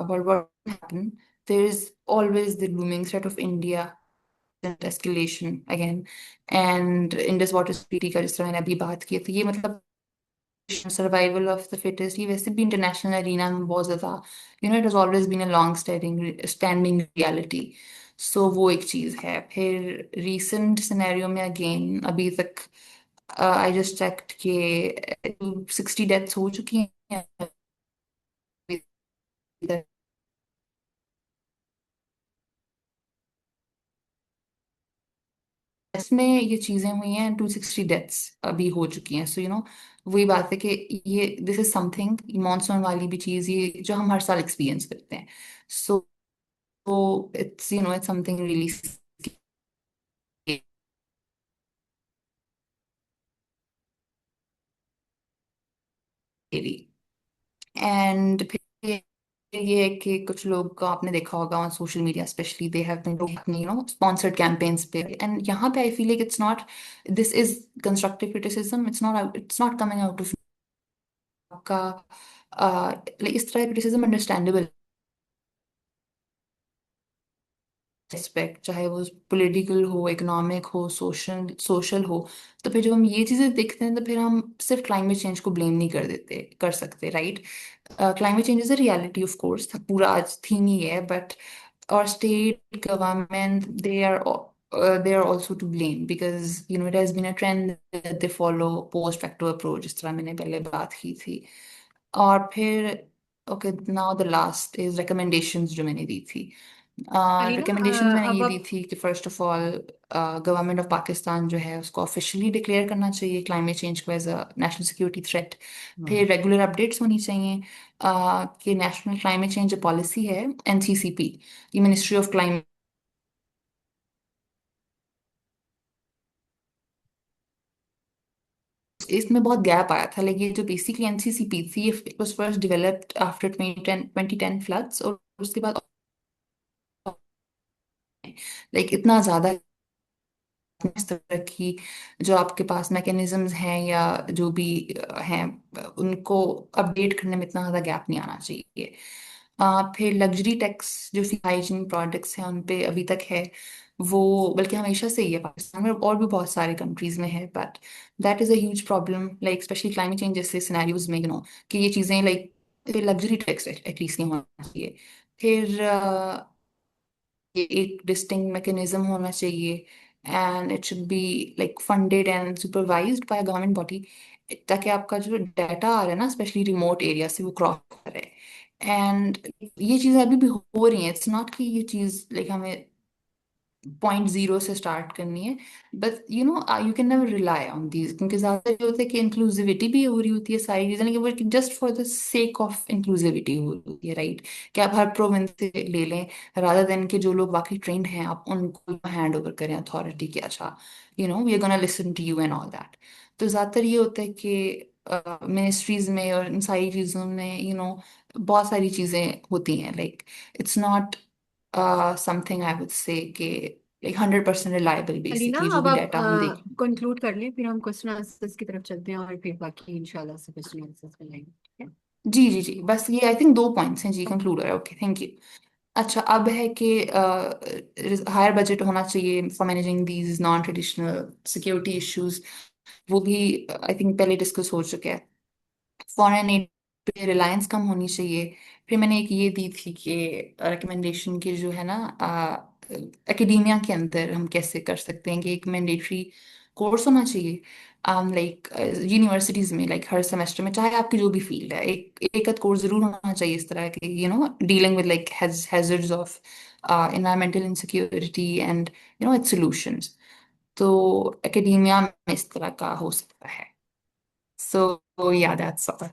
world war happen, there is always the looming threat of India and escalation again, and Indus Water Treaty का जिस तरह मैंने अभी बात की, तो ये मतलब सर्वाइवल ऑफ द फिटेस्ट, ये वैसे भी इंटरनेशनल अरीना में बहुत ज्यादा it has always been a long standing standing reality. So वो एक चीज है। फिर रीसेंट सिनेरियो में अगेन अभी तक आई जस्ट चेक्ड के 60 डेथ्स हो चुकी हैं अभी तक। इसमें ये चीजें हुई हैं, 260 डेथ्स अभी हो चुकी हैं। सो वही बात है कि ये दिस इज समथिंग, मॉनसून वाली भी चीज ये जो हम हर साल एक्सपीरियंस करते हैं। So it's it's something really scary. And फिर ये है कि कुछ लोग को आपने देखा होगा on social media specially, they have been अपनी स्पॉन्सर्ड कैंपेन्स पे, एंड यहाँ पे I feel like it's not, this is constructive criticism, it's not coming out of आपका like इस तरह क्रिटिसिज्म अंडरस्टैंडेबल एस्पेक्ट, चाहे वो पॉलिटिकल हो, इकोनॉमिक हो, सोशल सोशल हो। तो फिर जब हम ये चीजें देखते हैं तो फिर हम सिर्फ क्लाइमेट चेंज को ब्लेम नहीं कर सकते। Right, climate change is a reality of course, पूरा आज थीम ही है, बट और state government they are also to blame because it has been a trend that they follow post facto approach, जिस तरह मैंने पहले बात की थी। और फिर okay, now the last is recommendations जो मैंने दी थी। अलीना, रिकमेंडेशंस मैंने अब ये दी आप थी कि first of all government of Pakistan जो है उसको ऑफिशियली डिक्लेयर करना चाहिए क्लाइमेट चेंज को as a national security threat. Hmm. फिर रेगुलर अपडेट्स होनी चाहिए कि नेशनल क्लाइमेट चेंज जो पॉलिसी है एनसीसीपी, ये मिनिस्ट्री ऑफ क्लाइमेट, इसमें बहुत गैप आया था। लेकिन जो बेसिकली एनसीसीपी थी, it was first developed after 2010 floods, और उसके बाद लाइक इतना ज्यादा इस तरह की जो आपके पास मैकेनिज्म्स हैं या जो भी हैं, उनको अपडेट करने में इतना ज़्यादा गैप नहीं आना चाहिए। फिर लग्जरी टैक्स जो हाइजीन प्रोडक्ट्स हैं उन पे अभी तक है, वो बल्कि हमेशा से ही है पाकिस्तान में और भी बहुत सारे कंट्रीज में है, but that is a huge problem like specially climate change जैसे सिनेरियोज में कि ये चीज़ें लाइक लग्जरी टैक्स एटलीस्ट नहीं होना चाहिए। फिर ये एक डिस्टिंक्ट मैकेनिज्म होना चाहिए, and it should be like funded and supervised by government body, ताकि आपका जो डाटा आ रहा है ना स्पेशली रिमोट एरिया से वो क्रॉस करे। एंड ये चीज़ें अभी भी हो रही हैं, इट्स नॉट कि ये चीज़ लाइक हमें पॉइंट 0 से स्टार्ट करनी है, but you can never rely on these, क्योंकि ज्यादा ये होता है कि इंक्लूसिविटी भी हो रही होती है सारी चीजें, लेकिन वो just for the sake of inclusivity हो रही होती है। राइट, कि आप हर प्रोविंस से ले लें रादर देन कि जो लोग वाकई ट्रेंड हैं आप उनको हैंड ओवर करें अथॉरिटी की, अच्छा we are gonna listen to you and all that. तो ज्यादातर ये होता है कि मिनिस्ट्रीज में और इन सारी चीजों में बहुत सारी चीजें होती हैं, like it's not something I would से लाइक 100% रिलायबल, अलीना, बेसिकली जो अब भी आप डाटा हम देखें। कंक्लूड कर लें, फिर हम क्वेश्चन आंसर्स की तरफ चलते हैं और फिर बाकी इंशाल्लाह से क्वेश्चन आंसर्स मिलेंगे, ठीक है? जी जी जी, बस ये आई थिंक 2 पॉइंट्स हैं जी, कंक्लूड है, ओके थैंक यू। अच्छा, अब है कि हायर बजट होना चाहिए for managing these non traditional security issues, वो भी आई थिंक पहले डिस्कस हो चुका है। फॉरेन एड पे रिलायंस कम होनी चाहिए। फिर मैंने एक ये दी थी कि रिकमेंडेशन की जो है ना, एकेडेमिया के अंदर हम कैसे कर सकते हैं कि एक मैंडेटरी कोर्स होना चाहिए लाइक यूनिवर्सिटीज में, लाइक हर सेमेस्टर में, चाहे आपकी जो भी फील्ड है, एक आध कोर्स जरूर होना चाहिए इस तरह के, dealing with like hazards of environmental insecurity and its solutions। तो एकेडेमिया में इस तरह का हो सकता है। So yeah, that's all।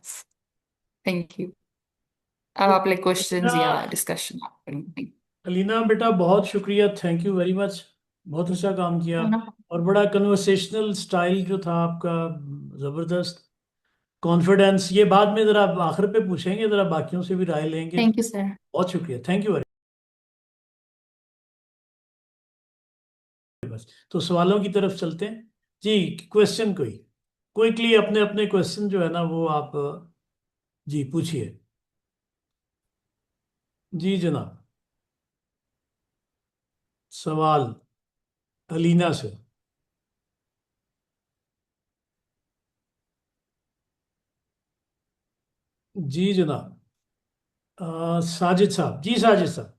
Thank you। अब आप लाइक क्वेश्चंस अलीना, या डिस्कशन करेंगे। अलीना बेटा बहुत शुक्रिया, थैंक यू वेरी मच, बहुत अच्छा काम किया। और बड़ा कन्वर्सेशनल स्टाइल जो था आपका, ज़बरदस्त। कॉन्फिडेंस, ये बाद में ज़रा आखिर पे पूछेंगे, ज़रा बाकियों से भी राय लेंगे। Thank you sir. बहुत शुक्रिया, थैंक यू वेरी मच। तो सवालों की तरफ चलते हैं जी। क्वेश्चन कोई क्विकली अपने अपने क्वेश्चन जो है ना वो आप जी पूछिए। जी जनाब, सवाल अलीना से। जी जनाब, साजिद साहब, जी साजिद साहब,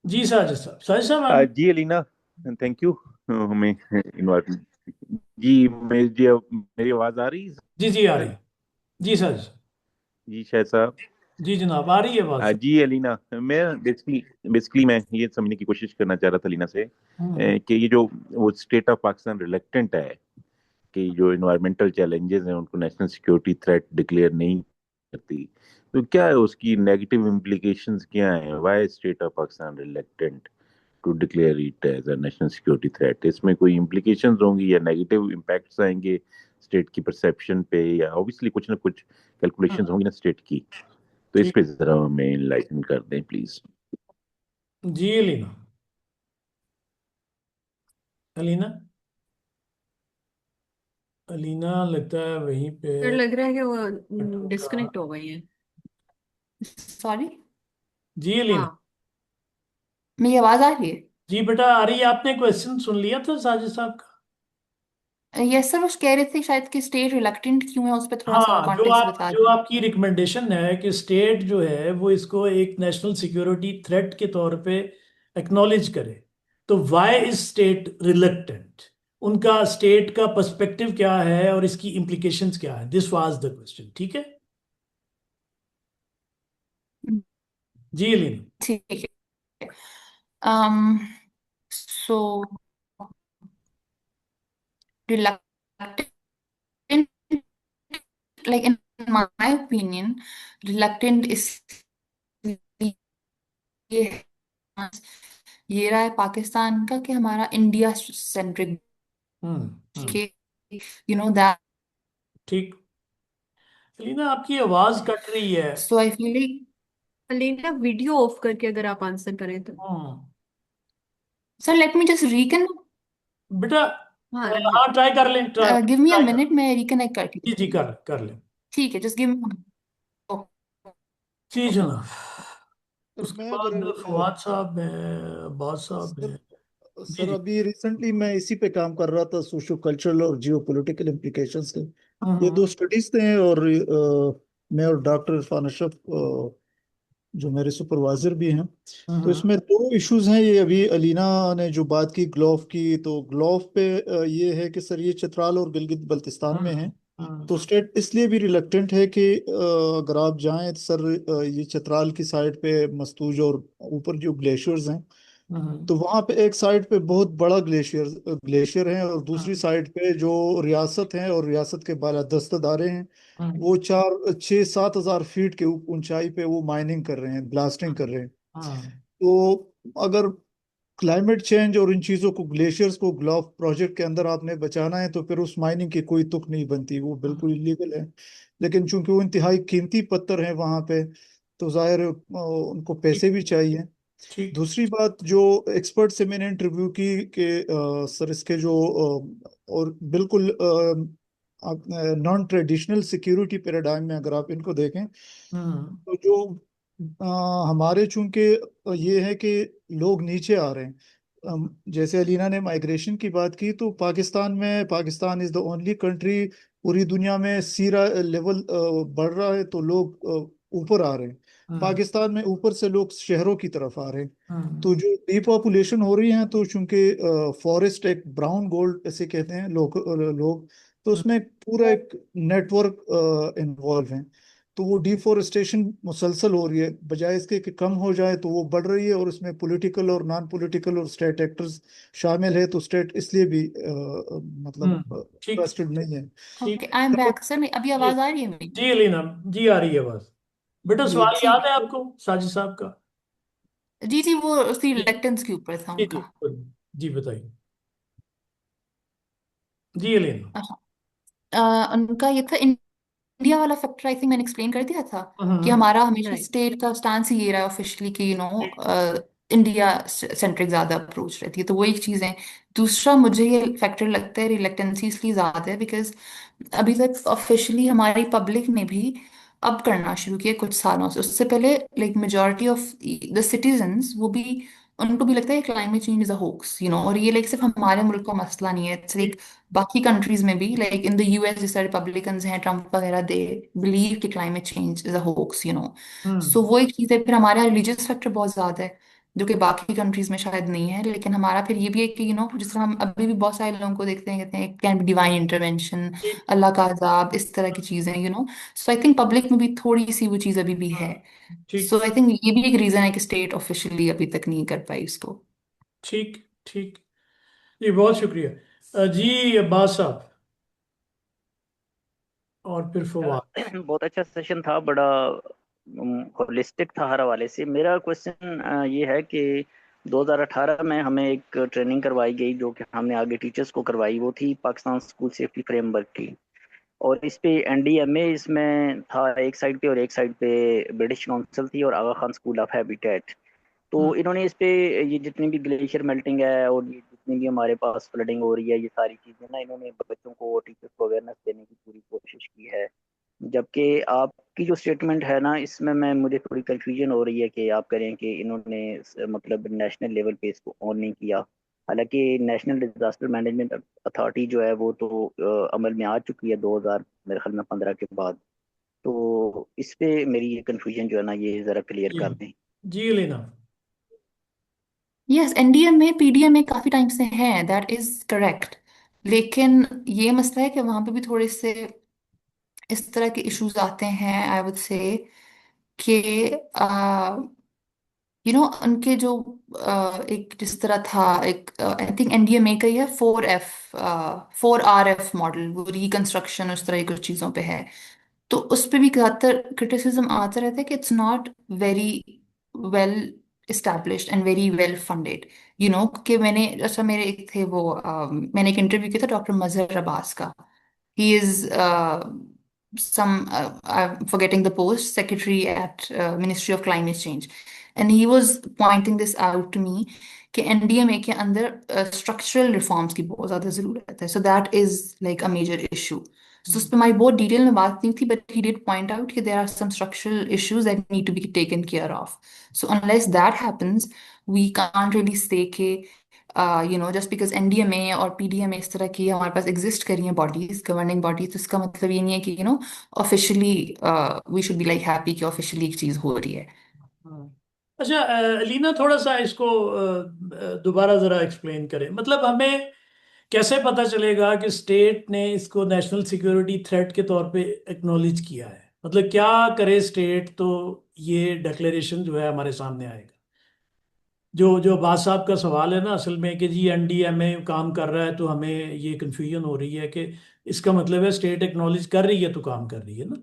जी साजिद साहब, साजिद साहब आप। जी अलीना, थैंक यू हमें इनवाइट। जी मेरी आवाज आ रही है जी जी आ रही सर? है। जी साजिद साहब। जी शायद साहब। जी जनाब, आ रही है बात सब। जी अलीना, मैं बेसिकली मैं ये समझने की कोशिश करना चाह रहा था अलीना से हम्म कि ये जो वो स्टेट ऑफ पाकिस्तान रिलेक्टेंट है कि जो इन्वायरमेंटल चैलेंजेस हैं उनको नेशनल सिक्योरिटी थ्रेट डिक्लेयर नहीं करती, तो क्या है उसकी नेगेटिव इम्प्लीकेशंस क्या हैं? Why state of Pakistan reluctant to declare it as a national security threat? इसमें कोई इम्प्लीकेशंस होंगी या नेगेटिव इम्पैक्ट्स आएंगे स्टेट की परसेप्शन पे, या ऑब्वियसली कुछ ना कुछ कैलकुलेशंस हम्म, होंगी ना स्टेट की? तो इस ठीक। पे जरा हमें इनलाइटन कर दें प्लीज। जी अलीना, अलीना, अलीना लगता है वहीं पे सर लग रहा है कि वो नेटवर्क का। डिस्कनेक्ट हो गई है। सॉरी, जी अलीना। हाँ। मेरी आवाज आ रही है? जी बेटा आ रही है, आपने क्वेश्चन सुन लिया था साजिद साहब का? यस सर, वो कह रहे थे शायद कि स्टेट रिलक्टेंट क्यों है, उस पर थोड़ा सा और हाँ, कॉन्टेक्स्ट बता जो दें। आपकी रिकमेंडेशन है कि स्टेट जो है वो इसको एक नेशनल सिक्योरिटी थ्रेट के तौर पे एक्नॉलेज करे, तो व्हाई इज स्टेट रिलक्टेंट? उनका स्टेट का पर्सपेक्टिव क्या है और इसकी इम्प्लीकेशंस क्या है? दिस वाज द क्वेश्चन, ठीक है। जी लीना। ठीक है। um so reluctant, like in my opinion, reluctant is ये रहा है पाकिस्तान का कि हमारा इंडिया सेंट्रिक हम्म, के, दैट। ठीक। लीना आपकी आवाज कट रही है। So I feel like, Alina, video off करके अगर आप आंसर करें तो। Hmm, sir let me just recon बेटा हाँ हाँ। हाँ ट्राई कर लें, try give me a try कर। मिनट, मैं रिकनेक्ट करती जी जी हूँ। कर लें। ठीक है, जस्ट गिव मी। जी जनाब। सर उसके मैं अगर बाद फवाद साहब हैं, अब्बास साहब सर हैं। जी सर जी। अभी रिसेंटली मैं इसी पे काम कर रहा था, सोशो कल्चरल और जियो पॉलिटिकल इम्प्लीकेशंस के। ये हम्म दो स्टडीज थे, और मैं और डॉक्टर इरफान अशरफ, जो मेरे सुपरवाइजर भी हैं, तो हम्म इसमें दो इश्यूज हैं। ये अभी अलीना ने जो बात की ग्लोव की, तो ग्लोव पे ये है कि सर ये चित्राल और गिलगित बल्तिस्तान में है। हम्म हम्म तो स्टेट इसलिए भी रिलक्टेंट है कि अगर आप जाएं तो सर, ये चित्राल की साइड पे मस्तूज और ऊपर जो ग्लेशियर्स हैं, हम्म तो वहां पे एक साइड पे बहुत बड़ा ग्लेशियर ग्लेशियर है, और दूसरी हम्म साइड पे जो रियासत है और रियासत के बालादस्त अदारे हैं, हम्म वो 4-6-7 हजार फीट के ऊंचाई पे वो माइनिंग कर रहे हैं, ब्लास्टिंग कर रहे हैं। हम्म तो अगर क्लाइमेट चेंज और इन चीज़ों को, ग्लेशियर्स को ग्लोव प्रोजेक्ट के अंदर आपने बचाना है, तो फिर उस माइनिंग की कोई तुक नहीं बनती, वो बिल्कुल इलीगल है। लेकिन चूंकि वो इंतहाई कीमती पत्थर है वहां पे, तो जाहिर है, उनको पैसे भी चाहिए। ठीक। दूसरी बात, जो एक्सपर्ट से मैंने इंटरव्यू की कि सर इसके जो और बिल्कुल नॉन ट्रेडिशनल सिक्योरिटी पैराडाइम में अगर आप इनको देखें, हम्म। तो जो हमारे चूंकि ये है कि लोग नीचे आ रहे हैं। जैसे अलीना ने माइग्रेशन की बात की, तो Pakistan is the only country पूरी दुनिया में सीरा लेवल बढ़ रहा है तो लोग ऊपर आ रहे हैं। हम्म। पाकिस्तान में ऊपर से लोग शहरों की तरफ आ रहे हैं। हम्म। तो जो डिपॉपुलेशन हो रही है, तो चूंकि फॉरेस्ट एक ब्राउन गोल्ड ऐसे कहते हैं लोग, तो हम्म। उसमें पूरा एक नेटवर्क इन्वॉल्व है। तो वो डिफोरेस्टेशन मुसलसल हो रही है, बजाय इसके कि कम हो जाए तो वो बढ़ रही है, और उसमें पॉलिटिकल और नॉन पॉलिटिकल और स्टेट एक्टर्स शामिल है, तो स्टेट इसलिए भी मतलब ठीक। इंटरेस्टेड नहीं है। ठीक। ओके, आई एम तो बैक सर। अभी जी। आवाज आ रही है मेरी? जी अलीना, जी आ रही है बस। बेटा जी सवाल याद ठीक है है। आपको साजिद साहब का? जी जी, वो उसकी जी रिलेक्टेंस के ऊपर था जी जी। उनका। जी बताइए। जी अलीना। उनका ये था, इंडिया वाला फैक्टर आई थिंक मैंने एक्सप्लेन कर दिया था कि हम्म। हमारा हमेशा राइट। स्टेट का स्टांस ही ये रहा ऑफिशियली कि ठीक। इंडिया सेंट्रिक ज्यादा अप्रोच रहती है, तो वो एक चीज है। दूसरा, मुझे ये फैक्टर लगता है रिलेक्टेंसी इसलिए ज्यादा है बिकॉज अभी तक ऑफिशियली हमारी पब्लिक ने भी अब करना शुरू किया कुछ सालों से। उससे पहले like majority of the citizens वो भी, उनको भी लगता है climate change is a hoax, और ये लाइक सिर्फ हमारे मुल्क का मसला नहीं है, इट्स ठीक। लाइक बाकी कंट्रीज में भी, लाइक इन द यूएस जैसे रिपब्लिकन्स हैं, ट्रम्प वगैरह, दे बिलीव कि climate change is a hoax. So hmm. वो एक चीज़ है। फिर हमारे यहाँ रिलीजियस फैक्टर बहुत ज्यादा है जो कि बाकी कंट्रीज में शायद नहीं है, लेकिन हमारा फिर ये भी है कि जिस तरह हम अभी भी बहुत सारे लोगों को देखते हैं, कहते हैं कैन बी डिवाइन इंटरवेंशन, ठीक। अल्लाह का अजाब, इस तरह की चीजें। सो आई थिंक पब्लिक में भी बहुत सी वो चीज अभी भी है। ठीक। सो आई थिंक ये भी एक रीजन है कि स्टेट ऑफिशियली अभी तक नहीं कर पाई इसको। ठीक। ठीक। जी बहुत शुक्रिया। जी अब्बास साहब और फिर फवाद। बहुत अच्छा सेशन था, बड़ा होलिस्टिक था हर हवाले से। मेरा क्वेश्चन ये है कि 2018 में हमें एक ट्रेनिंग करवाई गई जो कि हमने आगे टीचर्स को करवाई, वो थी पाकिस्तान स्कूल सेफ्टी फ्रेमवर्क की। और इस पे एनडीएमए इसमें था एक साइड पे, और एक साइड पे ब्रिटिश काउंसिल थी और आगा खान स्कूल ऑफ हैबिटेट। हम्म। तो इन्होंने इस पे ये जितनी भी ग्लेशियर मेल्टिंग है और ये जितनी भी हमारे पास फ्लडिंग हो रही है, ये सारी चीज़ें ना इन्होंने बच्चों को, टीचर्स को अवेयरनेस देने की पूरी कोशिश की है। जबकि आपकी जो स्टेटमेंट है ना, इसमें मुझे थोड़ी कंफ्यूजन हो रही है कि आप कह रहे हैं कि इन्होंने मतलब नेशनल लेवल पे इसको ऑन नहीं किया। हालांकि नेशनल डिजास्टर मैनेजमेंट अथॉरिटी जो है वो तो अमल में आ चुकी है 2000 मेरे ख्याल में 15 के बाद। तो इस पे मेरी ये कंफ्यूजन जो है ना, ये ज़रा क्लियर जी। कर दें। जी अलीना। यस, एनडीएम में पीडीएम में काफी टाइम से है, दैट इज करेक्ट। लेकिन ये मसला है कि वहां पे भी थोड़े से इस तरह के इश्यूज आते हैं, आई वुड से कि उनके जो एक जिस तरह था, एक आई थिंक एनडीएमए का ही है 4F, 4RF मॉडल, वो रिकंस्ट्रक्शन उस तरह की कुछ चीज़ों पे है। तो उस पे भी ज्यादातर क्रिटिसिज्म आता रहता है कि it's not very well established and very well funded. कि मैंने, अच्छा मेरे एक थे वो मैंने एक इंटरव्यू किया था डॉक्टर मजहर अब्बास का। He is some I'm forgetting the post, secretary at Ministry of Climate Change, and he was pointing this out to me कि एनडीएमए के अंदर स्ट्रक्चरल रिफॉर्म्स की बहुत ज्यादा जरूरत है, so that is like a major issue. सो उस पर हमारी बहुत डिटेल में बात नहीं थी, but he did point out कि there are some structural issues that need to be taken care of. So unless that happens we can't really say कि जस्ट बिकॉज एनडीएमए और पीडीएमए इस तरह की हमारे पास एग्जिस्ट कर रही हैं बॉडीज, गवर्निंग बॉडीज, तो इसका मतलब ये नहीं है कि officially we should be like happy कि ऑफिशियली एक चीज हो रही है। हाँ। अच्छा अलीना थोड़ा सा इसको दोबारा जरा एक्सप्लेन करें। मतलब हमें कैसे पता चलेगा कि स्टेट ने इसको नेशनल सिक्योरिटी थ्रेट के तौर पे एक्नॉलेज किया है? मतलब क्या करे स्टेट तो ये डिक्लेरेशन जो है हमारे सामने आएगा? जो जो बात साहब का सवाल है ना असल में कि जी एनडीएमए काम कर रहा है तो हमें ये कंफ्यूजन हो रही है कि इसका मतलब है स्टेट एक्नॉलेज कर रही है तो काम कर रही है ना।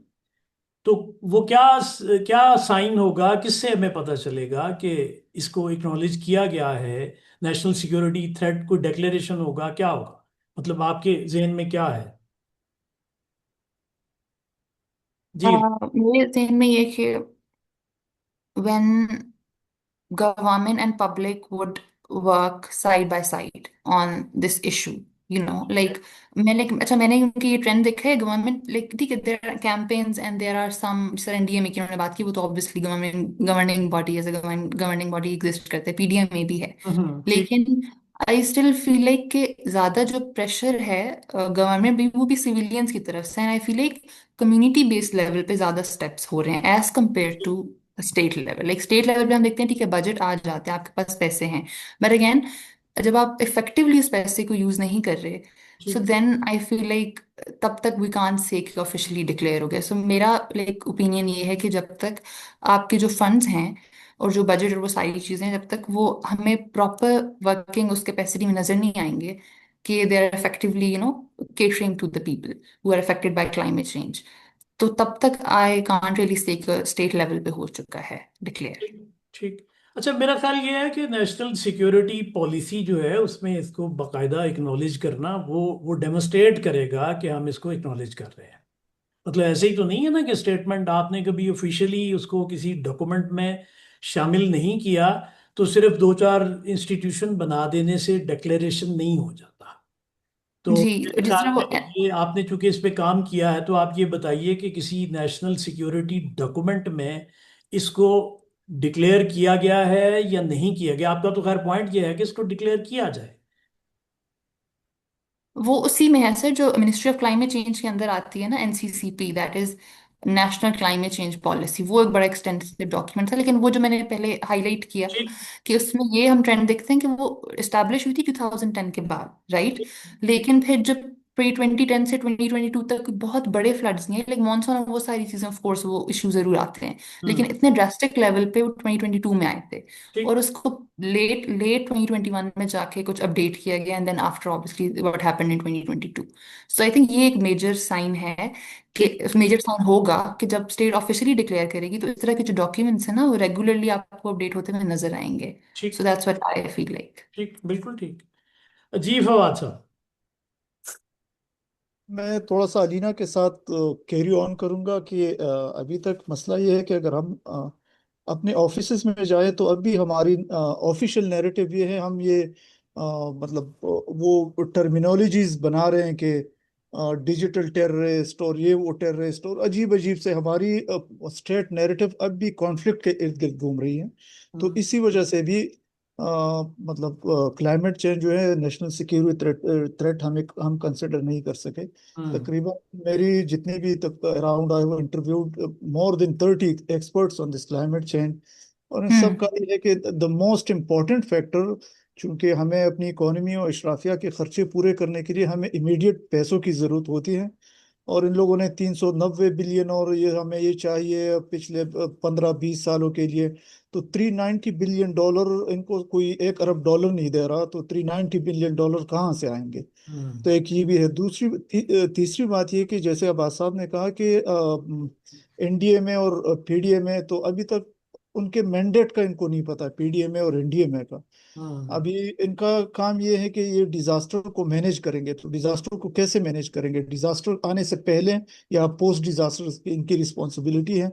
तो वो क्या क्या साइन होगा, किससे हमें पता चलेगा कि इसको एक्नॉलेज किया गया है? नेशनल सिक्योरिटी थ्रेट कोई डिक्लेरेशन होगा, क्या होगा? मतलब आपके जहन में क्या है? जी। मेरे जहन में ये कि when government and public would work side by side on this issue, like मैंने क्योंकि ये ट्रेंड देखा है गवर्नमेंट, लाइक ठीक है, there are campaigns and there are some, sir NDMA की उन्होंने बात की, वो तो obviously governing body as a governing body exist करते हैं, पीडीएम में भी है, ठीक। लेकिन आई स्टिल फील लाइक कि ज्यादा जो प्रेशर है गवर्नमेंट भी, वो भी सिविलियंस की तरफ से, and I feel like community based level पे ज्यादा स्टेप्स हो रहे हैं as compare to state level. Like state level पे हम देखते हैं ठीक है बजट आ जाते हैं, आपके पास पैसे हैं, बट अगेन जब आप इफेक्टिवली उस पैसे को यूज नहीं कर रहे, सो ठीक। देन आई फील लाइक तब तक वी कांट से कि ऑफिशियली डिक्लेयर हो गया। सो मेरा लाइक ओपिनियन ये है कि जब तक आपके जो फंड्स हैं और जो बजट और वो सारी चीजें, जब तक वो हमें प्रॉपर वर्किंग उस कैपेसिटी में नजर नहीं आएंगे कि they are effectively catering to the people who are affected by climate change, तो तब तक I can't really say state level पे हो चुका है डिक्लेयर। ठीक। ठीक। अच्छा, मेरा ख्याल ये है कि नेशनल सिक्योरिटी पॉलिसी जो है उसमें इसको बाकायदा एक्नॉलेज करना, वो डेमोस्ट्रेट करेगा कि हम इसको एक्नॉलेज कर रहे हैं। मतलब ऐसे ही तो नहीं है ना कि स्टेटमेंट आपने कभी ऑफिशियली उसको किसी डॉक्यूमेंट में शामिल नहीं किया तो सिर्फ दो चार इंस्टीट्यूशन बना देने से डिक्लेरेशन नहीं हो जाता। तो जी, मेरे जिस ख्याल तरह वो में ये आपने चूंकि इस पे काम किया है तो आप ये बताइए कि किसी नेशनल सिक्योरिटी डॉक्यूमेंट में इसको डिक्लेयर किया गया है या नहीं किया गया। आपका तो खैर पॉइंट ये है कि इसको डिक्लेयर किया जाए। वो उसी में है सर, जो मिनिस्ट्री ऑफ क्लाइमेट चेंज के अंदर आती है ना, NCCP, that is national climate change policy, वो एक बड़ा एक्सटेंसिव डॉक्यूमेंट था, लेकिन वो जो मैंने पहले हाईलाइट किया ठीक। कि उसमें ये हम ट्रेंड देखते हैं कि वो इस्टेब्लिश हुई थी 2010 के बाद, राइट, ठीक। लेकिन फिर जब प्री 2010 से 2022 तक बहुत बड़े फ्लड्स नहीं है, लाइक मॉनसून और वो सारी चीजें, ऑफ कोर्स वो इश्यू जरूर आते हैं, लेकिन हम्म। इतने ड्रास्टिक लेवल पे वो 2022 में आए थे, और ठीक। उसको लेट लेट 2021 में जाके कुछ अपडेट किया गया, and then after obviously what happened in 2022। So I think ये एक मेजर साइन है कि ठीक। मेजर साइन होगा कि जब स्टेट ऑफिशियली डिक्लेयर करेगी तो इस तरह के जो डॉक्यूमेंट्स हैं ना वो रेगुलरली आपको अपडेट होते हुए नजर आएंगे। ठीक। So that's what I feel like. ठीक। बिल्कुल ठीक। जी फवाद साहब। मैं थोड़ा सा अलीना के साथ कैरी ऑन करूंगा कि अभी तक मसला ये है कि अगर हम अपने ऑफिसेज में जाए तो अभी हमारी ऑफिशियल नैरेटिव ये है, हम ये मतलब वो टर्मिनोलॉजीज बना रहे हैं कि डिजिटल टेररिस्ट और ये वो टेररिस्ट और अजीब अजीब से हमारी स्टेट नैरेटिव अब भी कॉन्फ्लिक्ट के इर्द गिर्द घूम रही है। तो हम्म। इसी वजह से भी मतलब क्लाइमेट चेंज जो है नेशनल सिक्योरिटी थ्रेट थ्रेट हम कंसिडर नहीं कर सके। हम्म। तकरीबन मेरी जितनी भी तक अराउंड आई वो interviewed more than 30 experts on this climate change, और इन सब हम्म। का ये है कि द मोस्ट इम्पॉर्टेंट फैक्टर, चूंकि हमें अपनी इकोनॉमी और इशराफिया के खर्चे पूरे करने के लिए हमें इमीडिएट पैसों की ज़रूरत होती है, और इन लोगों ने 390 बिलियन और ये हमें ये चाहिए पिछले 15-20 सालों के लिए, तो $390 बिलियन इनको कोई $1 अरब नहीं दे रहा, तो $390 बिलियन कहाँ से आएंगे। हम्म। तो एक ये भी है। तीसरी बात ये कि जैसे अब्बास साहब ने कहा कि एनडीए में और पीडीए में, तो अभी तक उनके मैंडेट का इनको नहीं पता, पीडीए में और एनडीए में का। हम्म। अभी इनका काम ये है कि ये डिजास्टर को मैनेज करेंगे, तो डिजास्टर को कैसे मैनेज करेंगे, डिजास्टर आने से पहले या पोस्ट डिजास्टर इनकी रिस्पॉन्सिबिलिटी है।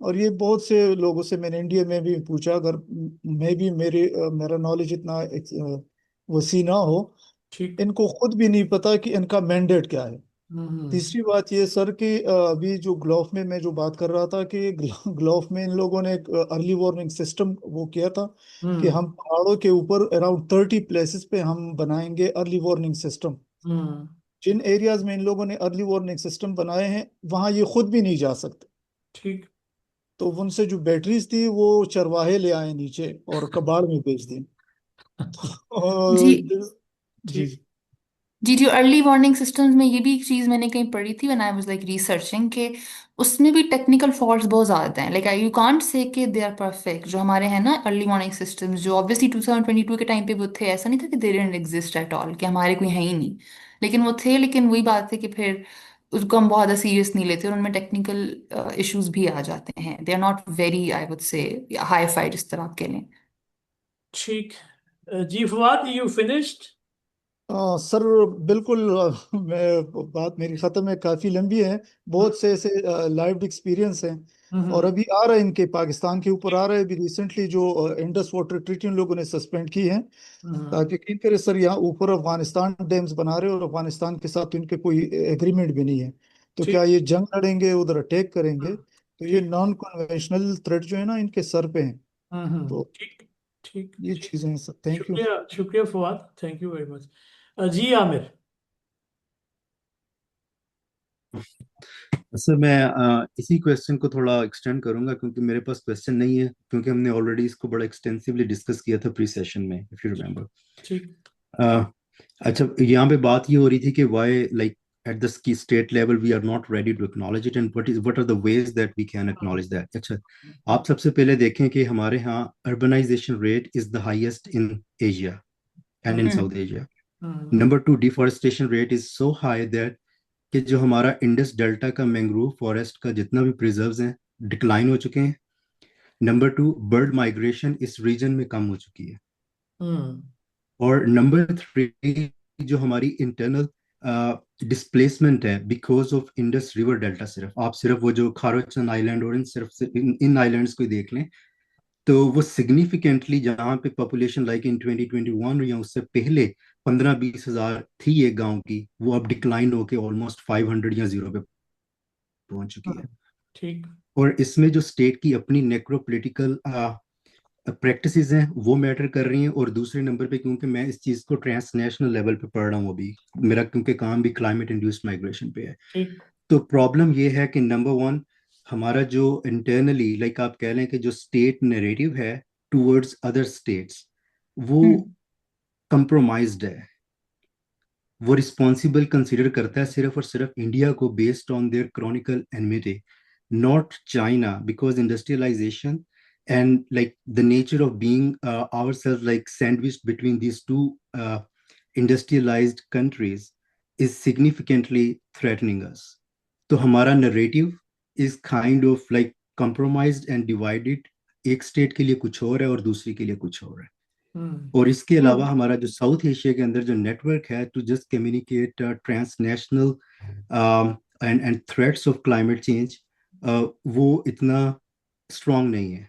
और ये बहुत से लोगों से मैंने इंडिया में भी पूछा, अगर मैं भी मेरा नॉलेज इतना वसी ना हो, ठीक। इनको खुद भी नहीं पता कि इनका मैंडेट क्या है। हम्म। तीसरी बात ये सर कि अभी जो ग्लोफ में मैं जो बात कर रहा था कि ग्लोफ में इन लोगों ने एक अर्ली वार्निंग सिस्टम वो किया था कि हम्म। हम पहाड़ों के ऊपर अराउंड 30 प्लेसेस पे हम बनाएंगे अर्ली वार्निंग सिस्टम। हम्म। जिन एरियाज में इन लोगों ने अर्ली वार्निंग सिस्टम बनाए हैं वहां ये खुद भी नहीं जा सकते, ठीक। तो उनसे जो बैटरीज थी वो चरवाहे ले आए नीचे और कबाड़ में बेच दी। जी जी। ठीक। जी जी, अर्ली वार्निंग सिस्टम्स में ये भी एक चीज मैंने कहीं पढ़ी थी when I was like researching के उसमें भी टेक्निकल फॉल्ट्स बहुत ज्यादा हैं, लाइक यू कांट से कि दे आर परफेक्ट जो हमारे हैं ना अर्ली वार्निंग सिस्टम्स, जो ऑब्वियसली 2022 के टाइम पे वो थे, ऐसा नहीं था कि they didn't exist at all, कि हमारे कोई है ही नहीं, लेकिन वो थे, लेकिन वही बात है कि फिर उसको हम बहुत सीरियस नहीं लेते और उनमें टेक्निकल इश्यूज भी आ जाते हैं, they are not very I would say hi fi जिस तरह आप कह लें। ठीक। जी फवाद, यू फिनिश्ड? सर बिल्कुल, बात मेरी ख़त्म है, काफ़ी लंबी है, बहुत से ऐसे लाइव एक्सपीरियंस हैं। और अभी आ रहा है इनके, पाकिस्तान के ऊपर आ रहा है अभी रिसेंटली, जो इंडस वाटर ट्रीटी उन लोगों ने सस्पेंड की है। आप यकीन करें सर, यहाँ ऊपर अफगानिस्तान डैम्स बना रहे हैं, और अफगानिस्तान के साथ तो इनके कोई एग्रीमेंट भी नहीं है। तो क्या ठीक। ये जंग लड़ेंगे, उधर अटैक करेंगे? तो ये नॉन कन्वेंशनल थ्रेट जो है ना, इनके सर पे है। तो ठीक ठीक ये ठीक। चीज़ें हैं सर। Thank you. शुक्रिया शुक्रिया Fawad, thank you very much. जी आमिर। सर मैं इसी क्वेश्चन को थोड़ा एक्सटेंड करूंगा, क्योंकि मेरे पास क्वेश्चन नहीं है, क्योंकि हमने ऑलरेडी इसको बड़ा एक्सटेंसिवली डिस्कस किया था प्री सेशन में, इफ यू रिमेम्बर। ठीक। अच्छा, यहाँ पे बात ये हो रही थी कि why like at the state level we are not ready to acknowledge it, and what are the ways that we can acknowledge that. अच्छा, आप सबसे पहले देखें कि हमारे यहाँ urbanization rate is the highest in Asia and in South Asia. Number two, deforestation rate is so high that कि जो हमारा इंडस डेल्टा का मैंग्रोव फॉरेस्ट का जितना भी प्रिजर्व्स हैं डिक्लाइन हो चुके हैं। नंबर टू, बर्ड माइग्रेशन इस रीजन में कम हो चुकी है। और नंबर थ्री, जो हमारी इंटरनल डिस्प्लेसमेंट है because of Indus river delta, सिर्फ वो जो खारोचन आइलैंड और इन आइलैंड्स को देख लें, तो वो सिग्निफिकेंटली, जहाँ पे पॉपुलेशन लाइक इन 2021 या उससे पहले 15-20 हजार थी एक गांव की, वो अब डिक्लाइन होके ऑलमोस्ट 500 या जीरो पे पहुंच चुकी है। ठीक। और इसमें जो स्टेट की अपनी नेक्रो पोलिटिकल प्रैक्टिसेस हैं वो मैटर कर रही हैं। और दूसरे नंबर पे, क्योंकि मैं इस चीज को ट्रांसनेशनल लेवल पे पढ़ रहा हूँ अभी, मेरा क्योंकि काम भी क्लाइमेट इंड्यूस्ड माइग्रेशन पे है, ठीक। तो प्रॉब्लम ये है कि नंबर वन, हमारा जो इंटरनली लाइक आप कह लें कि जो स्टेट नैरेटिव है टुवर्ड्स अदर स्टेट्स, वो कंप्रोमाइज्ड है। वो रिस्पॉन्सिबल कंसिडर करता है सिर्फ और सिर्फ इंडिया को based on their Chronicle enmity, not China, because industrialization and like the nature of being ourselves like sandwiched between these two industrialized countries is significantly threatening us. तो हमारा narrative is kind of like compromised and divided, एक state के लिए कुछ और है और दूसरी के लिए कुछ और है। और इसके अलावा हमारा जो साउथ एशिया के अंदर जो नेटवर्क है to just communicate transnational and threats of climate change, वो इतना स्ट्रांग नहीं है।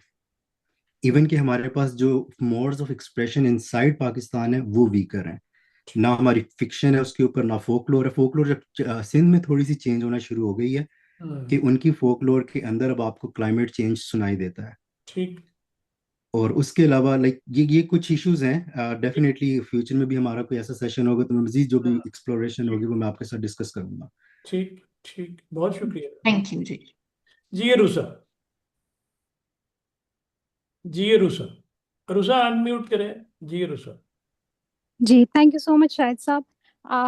इवन कि हमारे पास जो modes of expression inside Pakistan है वो वीकर हैं। ना हमारी फिक्शन है उसके ऊपर, ना फोकलोर है। फोकलोर जब सिंध में थोड़ी सी चेंज होना शुरू हो गई है कि उनकी फोकलोर के अंदर अब आपको क्लाइमेट चेंज सुनाई देता है। ठीक। और उसके अलावा लाइक ये कुछ इश्यूज हैं। डेफिनेटली फ्यूचर में भी हमारा कोई ऐसा सेशन होगा तो मैं मजीद जो भी एक्सप्लोरेशन होगी वो मैं आपके साथ डिस्कस करूंगा। ठीक ठीक, बहुत शुक्रिया। थैंक यू जी। जी रुसा। जी रुसा, रुसा अनम्यूट करें। जी रुसा। जी thank you so much Shahid साहब।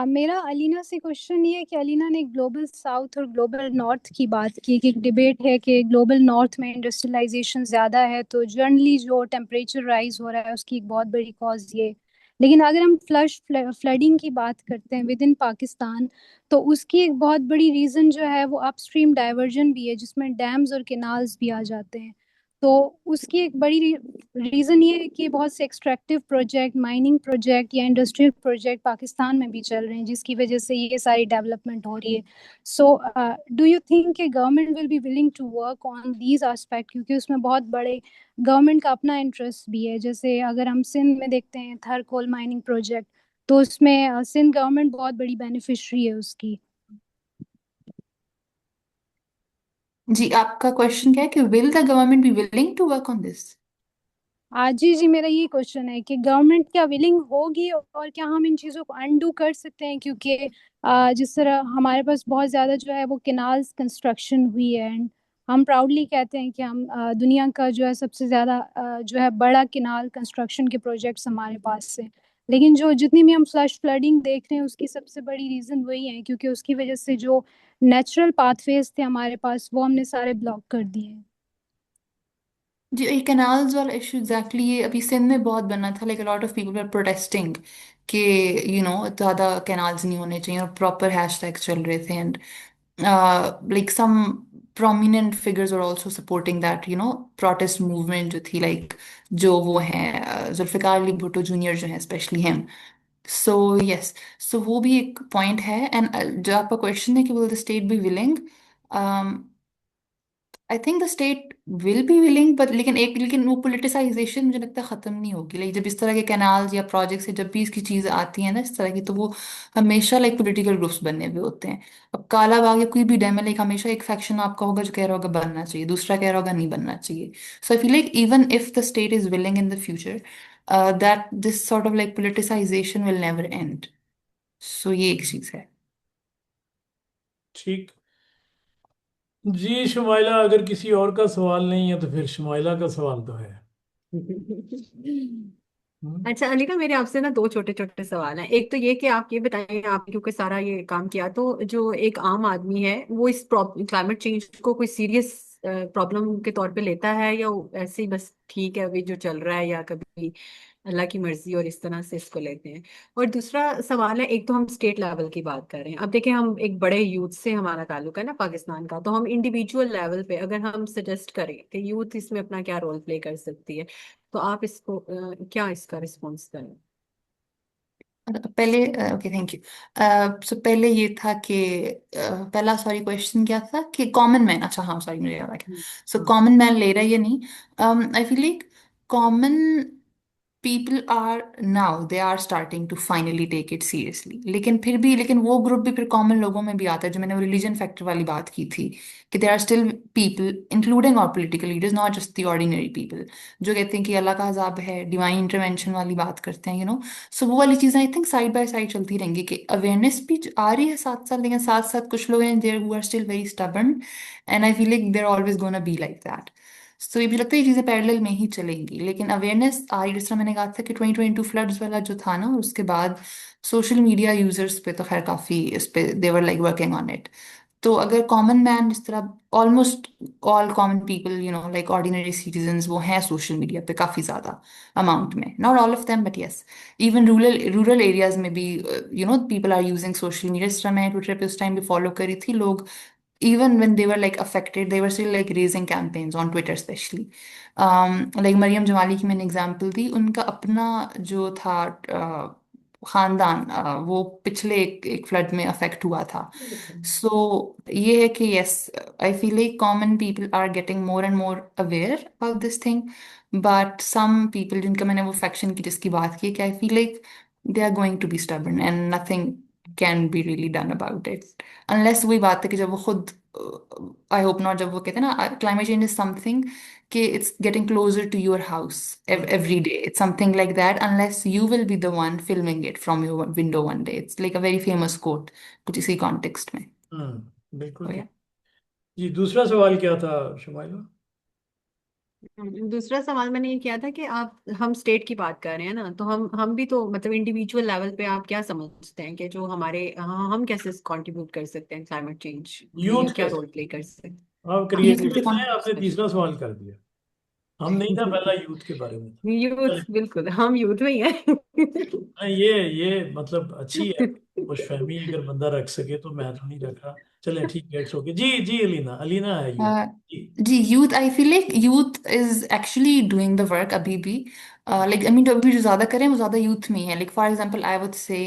मेरा अलीना से क्वेश्चन ये है कि अलीना ने ग्लोबल साउथ और ग्लोबल नॉर्थ की बात की कि एक डिबेट है कि ग्लोबल नॉर्थ में इंडस्ट्रियलाइजेशन ज़्यादा है, तो जनरली जो टेम्परेचर राइज हो रहा है उसकी एक बहुत बड़ी कॉज ये। लेकिन अगर हम फ्लडिंग की बात करते हैं विद इन पाकिस्तान, तो उसकी एक बहुत बड़ी रीज़न जो है वो अपस्ट्रीम डाइवर्जन भी है, जिसमें डैम्स और केनाल्स भी आ जाते हैं। तो उसकी एक बड़ी रीज़न ये है कि बहुत से एक्सट्रैक्टिव प्रोजेक्ट, माइनिंग प्रोजेक्ट या इंडस्ट्रियल प्रोजेक्ट पाकिस्तान में भी चल रहे हैं, जिसकी वजह से ये सारी डेवलपमेंट हो रही है। सो डू यू थिंक कि government will be willing to work on these aspect, क्योंकि उसमें बहुत बड़े गवर्नमेंट का अपना इंटरेस्ट भी है। जैसे अगर हम सिंध में देखते हैं थर कोल माइनिंग प्रोजेक्ट, तो उसमें सिंध गवर्नमेंट बहुत बड़ी बेनिफिशरी है उसकी। जी, आपका क्वेश्चन क्या है कि will the government be willing to work on this? जी जी, मेरा ये क्वेश्चन है कि गवर्नमेंट क्या विलिंग होगी और क्या हम इन चीज़ों को अनडू कर सकते हैं, क्योंकि जिस तरह हमारे पास बहुत ज़्यादा जो है वो केनाल्स कंस्ट्रक्शन हुई है, एंड हम प्राउडली कहते हैं कि हम दुनिया का जो है सबसे ज़्यादा जो है बड़ा केनाल कंस्ट्रक्शन के प्रोजेक्ट्स हमारे पास से। लेकिन जो जितनी भी हम फ्लश फ्लडिंग देख रहे हैं उसकी सबसे बड़ी रीज़न वही है, क्योंकि उसकी वजह से जो नेचुरल पाथवेज थे हमारे पास वो हमने सारे ब्लॉक कर दिए हैं। जी, ये कैनाल्स वाला इशू एग्जैक्टली ये अभी सिंध में बहुत बना था। Like a lot of people were protesting कि ज़्यादा कैनाल्स नहीं होने चाहिए, और प्रॉपर हैशटैग्स चल रहे थे। And like some prominent figures were also supporting that protest movement जो थी, लाइक जो वो हैं जुल्फिकार अली भुट्टो जूनियर जो हैं, स्पेशली हिम। सो यस, सो वो भी एक पॉइंट है। एंड जो आपका क्वेश्चन है कि will the state be willing, I think the state will be willing, but लेकिन वो पोलिटिसाइजेशन मुझे लगता है खत्म नहीं होगी। लाइक जब इस तरह के कैनाल्स या प्रोजेक्ट्स से जब भी इसकी चीजें आती हैं ना इस तरह की, तो वो हमेशा लाइक पॉलिटिकल ग्रुप्स बने हुए होते हैं। अब काला बाग या कोई भी डैम है, लाइक हमेशा एक फैक्शन आपका होगा जो कह रहा होगा बनना चाहिए, दूसरा कह रहा होगा नहीं बनना चाहिए। So I feel like even if the state is willing in the future, that this sort of like politicization will never end. सो ये एक चीज है। ठीक। जी शुमाइला, अगर किसी और का सवाल नहीं है तो फिर शुमाइला का सवाल तो है। हम्म। अच्छा अलीका, मेरे आपसे ना दो छोटे छोटे सवाल हैं। एक तो ये कि आप ये बताएं, आप क्योंकि सारा ये काम किया, तो जो एक आम आदमी है वो इस क्लाइमेट चेंज को कोई सीरियस प्रॉब्लम के तौर पे लेता है, या वो ऐसे ही बस ठीक है अभी जो चल रहा है, या कभी अल्लाह की मर्जी और इस तरह से इसको लेते हैं? और दूसरा सवाल है, एक तो हम स्टेट लेवल की बात कर रहे हैं, अब देखें हम एक बड़े यूथ से हमारा ताल्लुक है ना पाकिस्तान का, तो हम इंडिविजुअल लेवल पे अगर हम सजेस्ट करें कि यूथ इसमें अपना क्या रोल प्ले कर सकती है, तो आप इसको क्या इसका रिस्पॉन्स करें? पहले ओके, थैंक यू। सो पहले ये था कि पहला सॉरी क्वेश्चन क्या था कि कॉमन मैन, अच्छा हाँ सॉरी मुझे याद आ गया। सो हाँ। कॉमन मैन ले रहा है या नहीं? आई feel like common people are now they are starting to finally take it seriously, लेकिन फिर भी लेकिन वो ग्रुप भी फिर कॉमन लोगों में भी आता है, जो मैंने वो रिलीजन फैक्टर वाली बात की थी कि there are still people including our political leaders, not just the ordinary people, जो कहते हैं कि अल्लाह का अजाब है, डिवाइन इंटरवेंशन वाली बात करते हैं, सो वो वाली चीज़ें I think side by side चलती रहेंगी कि अवेयरनेस भी आ रही है साथ साथ, लेकिन साथ साथ कुछ लोग हैं there who are still very stubborn, and I feel like they're always gonna be like that. सो ये मुझे लगता है ये चीज़ें पैरेलल में ही चलेंगी, लेकिन अवेयरनेस आई, जिस तरह मैंने कहा था कि 2022 फ्लड्स वाला जो था ना, उसके बाद सोशल मीडिया यूजर्स पे तो खैर काफ़ी इस पे they were like working on it. तो अगर कॉमन मैन जिस तरह almost all common people like ordinary citizens वो हैं सोशल मीडिया पे काफ़ी ज़्यादा अमाउंट में, not all of them but yes, even rural areas में भी people are using social media. जिस तरह मैं ट्विटर पे उस टाइम भी फॉलो करी थी, लोग even when they were like affected, they were still like raising campaigns on Twitter especially. Like Maryam Jamali की मैंने एग्जांपल दी, उनका अपना जो था खानदान वो पिछले एक फ्लड में अफेक्ट हुआ था। सो ये है कि yes, I feel like common people are getting more and more aware about this thing, but some people जिनका मैंने वो फैक्शन की जिसकी बात की कि I feel like they are going to be stubborn and nothing can be really done about it, unless वही बात है कि जब वो खुद, आई होप नॉट, जब वो कहते हैं ना क्लाइमेट चेंज इज समथिंग कि it's getting closer to your house every day, it's something like that, unless you will be the one filming it from your window one day. It's like a very famous quote कुछ इसी context में। बिल्कुल तो ठीक। या जी दूसरा सवाल क्या था शुमाइला? दूसरा सवाल मैंने ये किया था कि आप, हम स्टेट की बात कर रहे हैं ना, तो हम भी तो मतलब इंडिविजुअल लेवल पे आप क्या समझते हैं कि जो हमारे, हम कैसे कंट्रीब्यूट कर सकते हैं क्लाइमेट चेंज में, या यूथ क्या कैसे? रोल प्ले कर सकते हैं? आप यूथ के क्रिएटिविस्ट हैं, कॉन्टेक्स्ट आपने तीसरा सवाल कर दिया। हम नहीं था पहला यूथ के बारे में था। यूथ, चलिए। बिल्कुल हम यूथ में ही हैं। नहीं, ये मतलब अच्छी है, खुशफहमी अगर बंदा रख सके तो मैं तो नहीं रख रहा। चलें ठीक है, इट्स ओके। जी जी अलीना, अलीना है यूथ। अ, जी। जी youth, I feel like youth is actually doing the work अभी भी, लाइक आई मीन अभी भी जो ज्यादा करें वो ज्यादा यूथ में ही है। Like for example I would say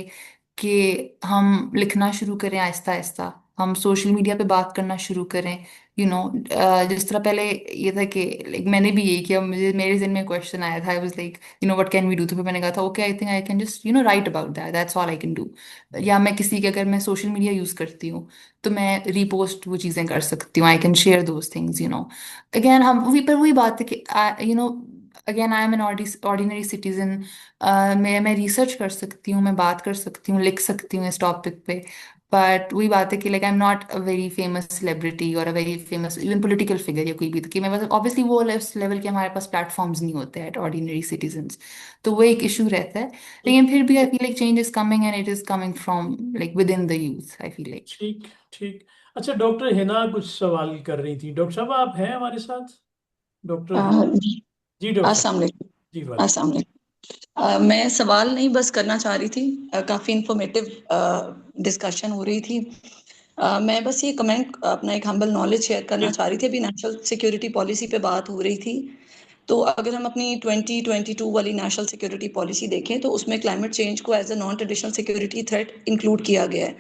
कि हम लिखना शुरू करें आहिस्ता आहिस्ता, हम सोशल मीडिया पे बात करना शुरू करें, जिस तरह पहले ये था कि लाइक मैंने भी यही किया, मुझे मेरे जिन में क्वेश्चन आया था, I was like what can we do, तो फिर मैंने कहा था okay I think I can just write about that, that's all I can do. या मैं किसी के, अगर मैं सोशल मीडिया यूज करती हूँ तो मैं रीपोस्ट वो चीज़ें कर सकती हूँ, I can share those things, again हम वही बात है कि again I am an ordinary citizen, मैं रिसर्च कर सकती हूँ, मैं बात कर सकती हूँ, लिख सकती हूँ इस टॉपिक पे, बट वही बात है कि like I am not a very famous celebrity और a very famous even political figure या कोई भी, तो कि मैं बस ऑब्वियसली वो उस लेवल के हमारे पास प्लेटफॉर्म्स नहीं होते हैं ऑर्डिनरी सिटीजन्स, तो वो एक इशू रहता है। लेकिन फिर भी आई feel like change is coming and it is coming from like with in the youth, I feel like. ठीक ठीक। अच्छा डॉक्टर हिना कुछ सवाल कर रही थी। डॉक्टर साहब आप हैं हमारे साथ? डॉक्टर हिना। जी। जी डॉक्टर साहब। अस्सलाम वालेकुम। जी वालेकुम। अस्सलाम वालेकुम। मैं सवाल नहीं बस करना चाह रही थी, काफ़ी इंफॉर्मेटिव डिस्कशन हो रही थी। मैं बस ये कमेंट, अपना एक हम्बल नॉलेज शेयर करना चाह रही थी। अभी नेशनल सिक्योरिटी पॉलिसी पे बात हो रही थी, तो अगर हम अपनी 2022 वाली नेशनल सिक्योरिटी पॉलिसी देखें तो उसमें क्लाइमेट चेंज को as a non traditional security threat include किया गया है।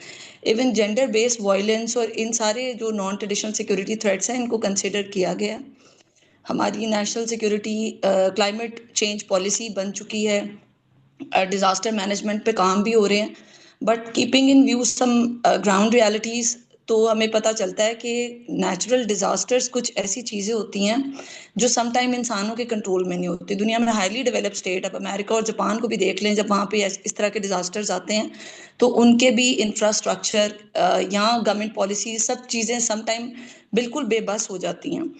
इवन जेंडर बेस्ड वायलेंस और इन सारे जो नॉन ट्रेडिशनल सिक्योरिटी थ्रेट्स हैं इनको कंसिडर किया गया है। हमारी national security climate change policy बन चुकी है, डिजास्टर मैनेजमेंट पे काम भी हो रहे हैं, but keeping in view some ground realities, तो हमें पता चलता है कि नेचुरल डिजास्टर्स कुछ ऐसी चीजें होती हैं जो समटाइम इंसानों के कंट्रोल में नहीं होती। दुनिया में हाईली डेवलप्ड स्टेट, अब अमेरिका और जापान को भी देख लें, जब वहाँ पे इस तरह के डिजास्टर्स आते हैं तो उनके भी इंफ्रास्ट्रक्चर या गवर्नमेंट पॉलिसी सब चीजें समटाइम बिल्कुल बेबस हो जाती हैं।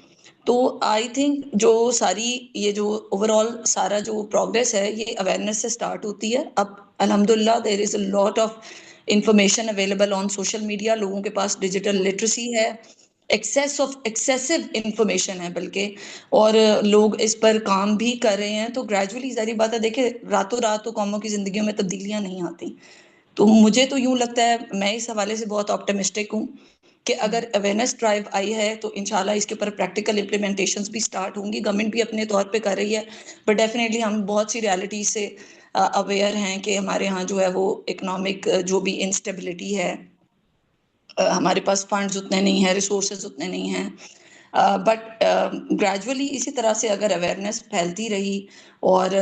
तो आई थिंक जो सारी ये जो ओवरऑल सारा जो प्रोग्रेस है ये अवेयरनेस से स्टार्ट होती है। अब अल्हम्दुलिल्लाह there is a lot of information available on social media, लोगों के पास डिजिटल लिटरेसी है, एक्सेसिव इंफॉर्मेशन है बल्कि, और लोग इस पर काम भी कर रहे हैं। तो ग्रेजुअली सारी बात है, देखिए रातों रात तो कौमों की जिंदगियों में तब्दीलियां नहीं आती। तो मुझे तो यूं लगता है, मैं इस हवाले से बहुत ऑप्टिमिस्टिक हूँ कि अगर अवेयरनेस ड्राइव आई है तो इंशाल्लाह इसके ऊपर प्रैक्टिकल इम्प्लीमेंटेशंस भी स्टार्ट होंगी। गवर्नमेंट भी अपने तौर पे कर रही है, बट डेफिनेटली हम बहुत सी रियलिटी से अवेयर हैं कि हमारे यहाँ जो है वो इकोनॉमिक जो भी इंस्टेबिलिटी है, हमारे पास फंड्स उतने नहीं हैं, रिसोर्सेज उतने नहीं हैं, बट ग्रेजुअली इसी तरह से अगर अवेयरनेस फैलती रही और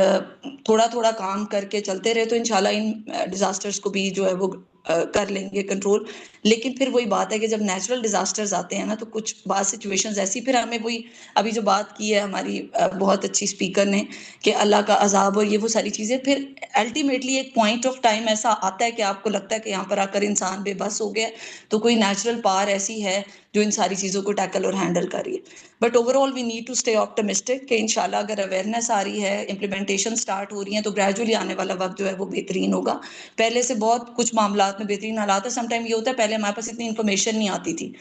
थोड़ा थोड़ा काम करके चलते रहे तो इंशाल्लाह इन डिजास्टर्स को भी जो है वो कर लेंगे कंट्रोल। लेकिन फिर वही बात है कि जब नेचुरल डिजास्टर्स आते हैं ना तो कुछ बात सिचुएशंस ऐसी, फिर हमें वही अभी जो बात की है हमारी बहुत अच्छी स्पीकर ने कि अल्लाह का अजाब और ये वो सारी चीजें, फिर अल्टीमेटली एक पॉइंट ऑफ टाइम ऐसा आता है कि आपको लगता है कि यहाँ पर आकर इंसान बेबस हो गया, तो कोई नेचुरल पावर ऐसी है जो इन सारी चीज़ों को टैकल और हैंडल कर रही है। But overall we need to stay optimistic कि इंशाल्लाह अगर अवेयरनेस आ रही है, इम्प्लीमेंटेशन स्टार्ट हो रही है, तो ग्रेजुअली आने वाला वक्त जो है वो बेहतरीन होगा। पहले से बहुत कुछ मामलात में बेहतरीन हालात है। समटाइम ये होता है पहले हमारे पास इतनी इन्फॉर्मेशन नहीं आती थी,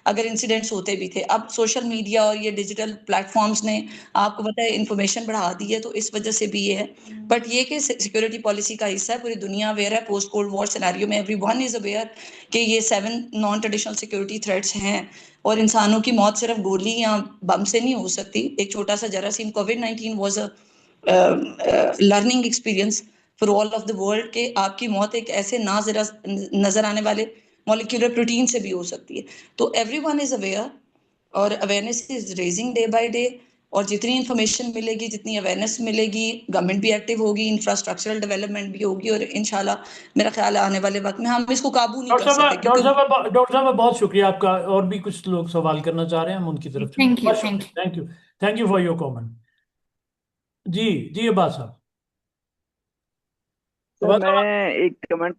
अगर इंसिडेंट्स होते भी थे। अब सोशल मीडिया और ये डिजिटल प्लेटफॉर्म्स ने आपको पता है इन्फॉर्मेशन बढ़ा दी है, तो इस वजह से भी ये है। बट ये कि सिक्योरिटी पॉलिसी का हिस्सा है, पूरी दुनिया अवेयर है। पोस्ट कोल्ड वॉर सिनेरियो में एवरीवन इज अवेयर कि ये 7 नॉन ट्रेडिशनल सिक्योरिटी थ्रेट्स हैं और इंसानों की मौत सिर्फ गोली या बम से नहीं हो सकती। एक छोटा सा जरासीम कोविड-19 was a learning experience for all of the world के आपकी मौत एक ऐसे ना जरा नजर आने वाले मॉलिक्यूलर प्रोटीन से भी हो सकती है। तो एवरीवन इज अवेयर और awareness is raising day by day, और जितनी इन्फॉर्मेशन मिलेगी, जितनी अवेयरनेस मिलेगी, गवर्नमेंट भी एक्टिव होगी, इंफ्रास्ट्रक्चरल डेवलपमेंट भी होगी, और इंशाल्लाह मेरा ख्याल है आने वाले वक्त में हम इसको काबू नहीं कर सकते क्योंकि डॉक्टर साहब बहुत शुक्रिया आपका। और भी कुछ लोग सवाल करना चाह रहे हैं, हम उनकी तरफ चलें। थैंक यू बहुत शुक्रिया, thank you for your comment. जी जी अब्बास साहब। सर अब्बास साहब,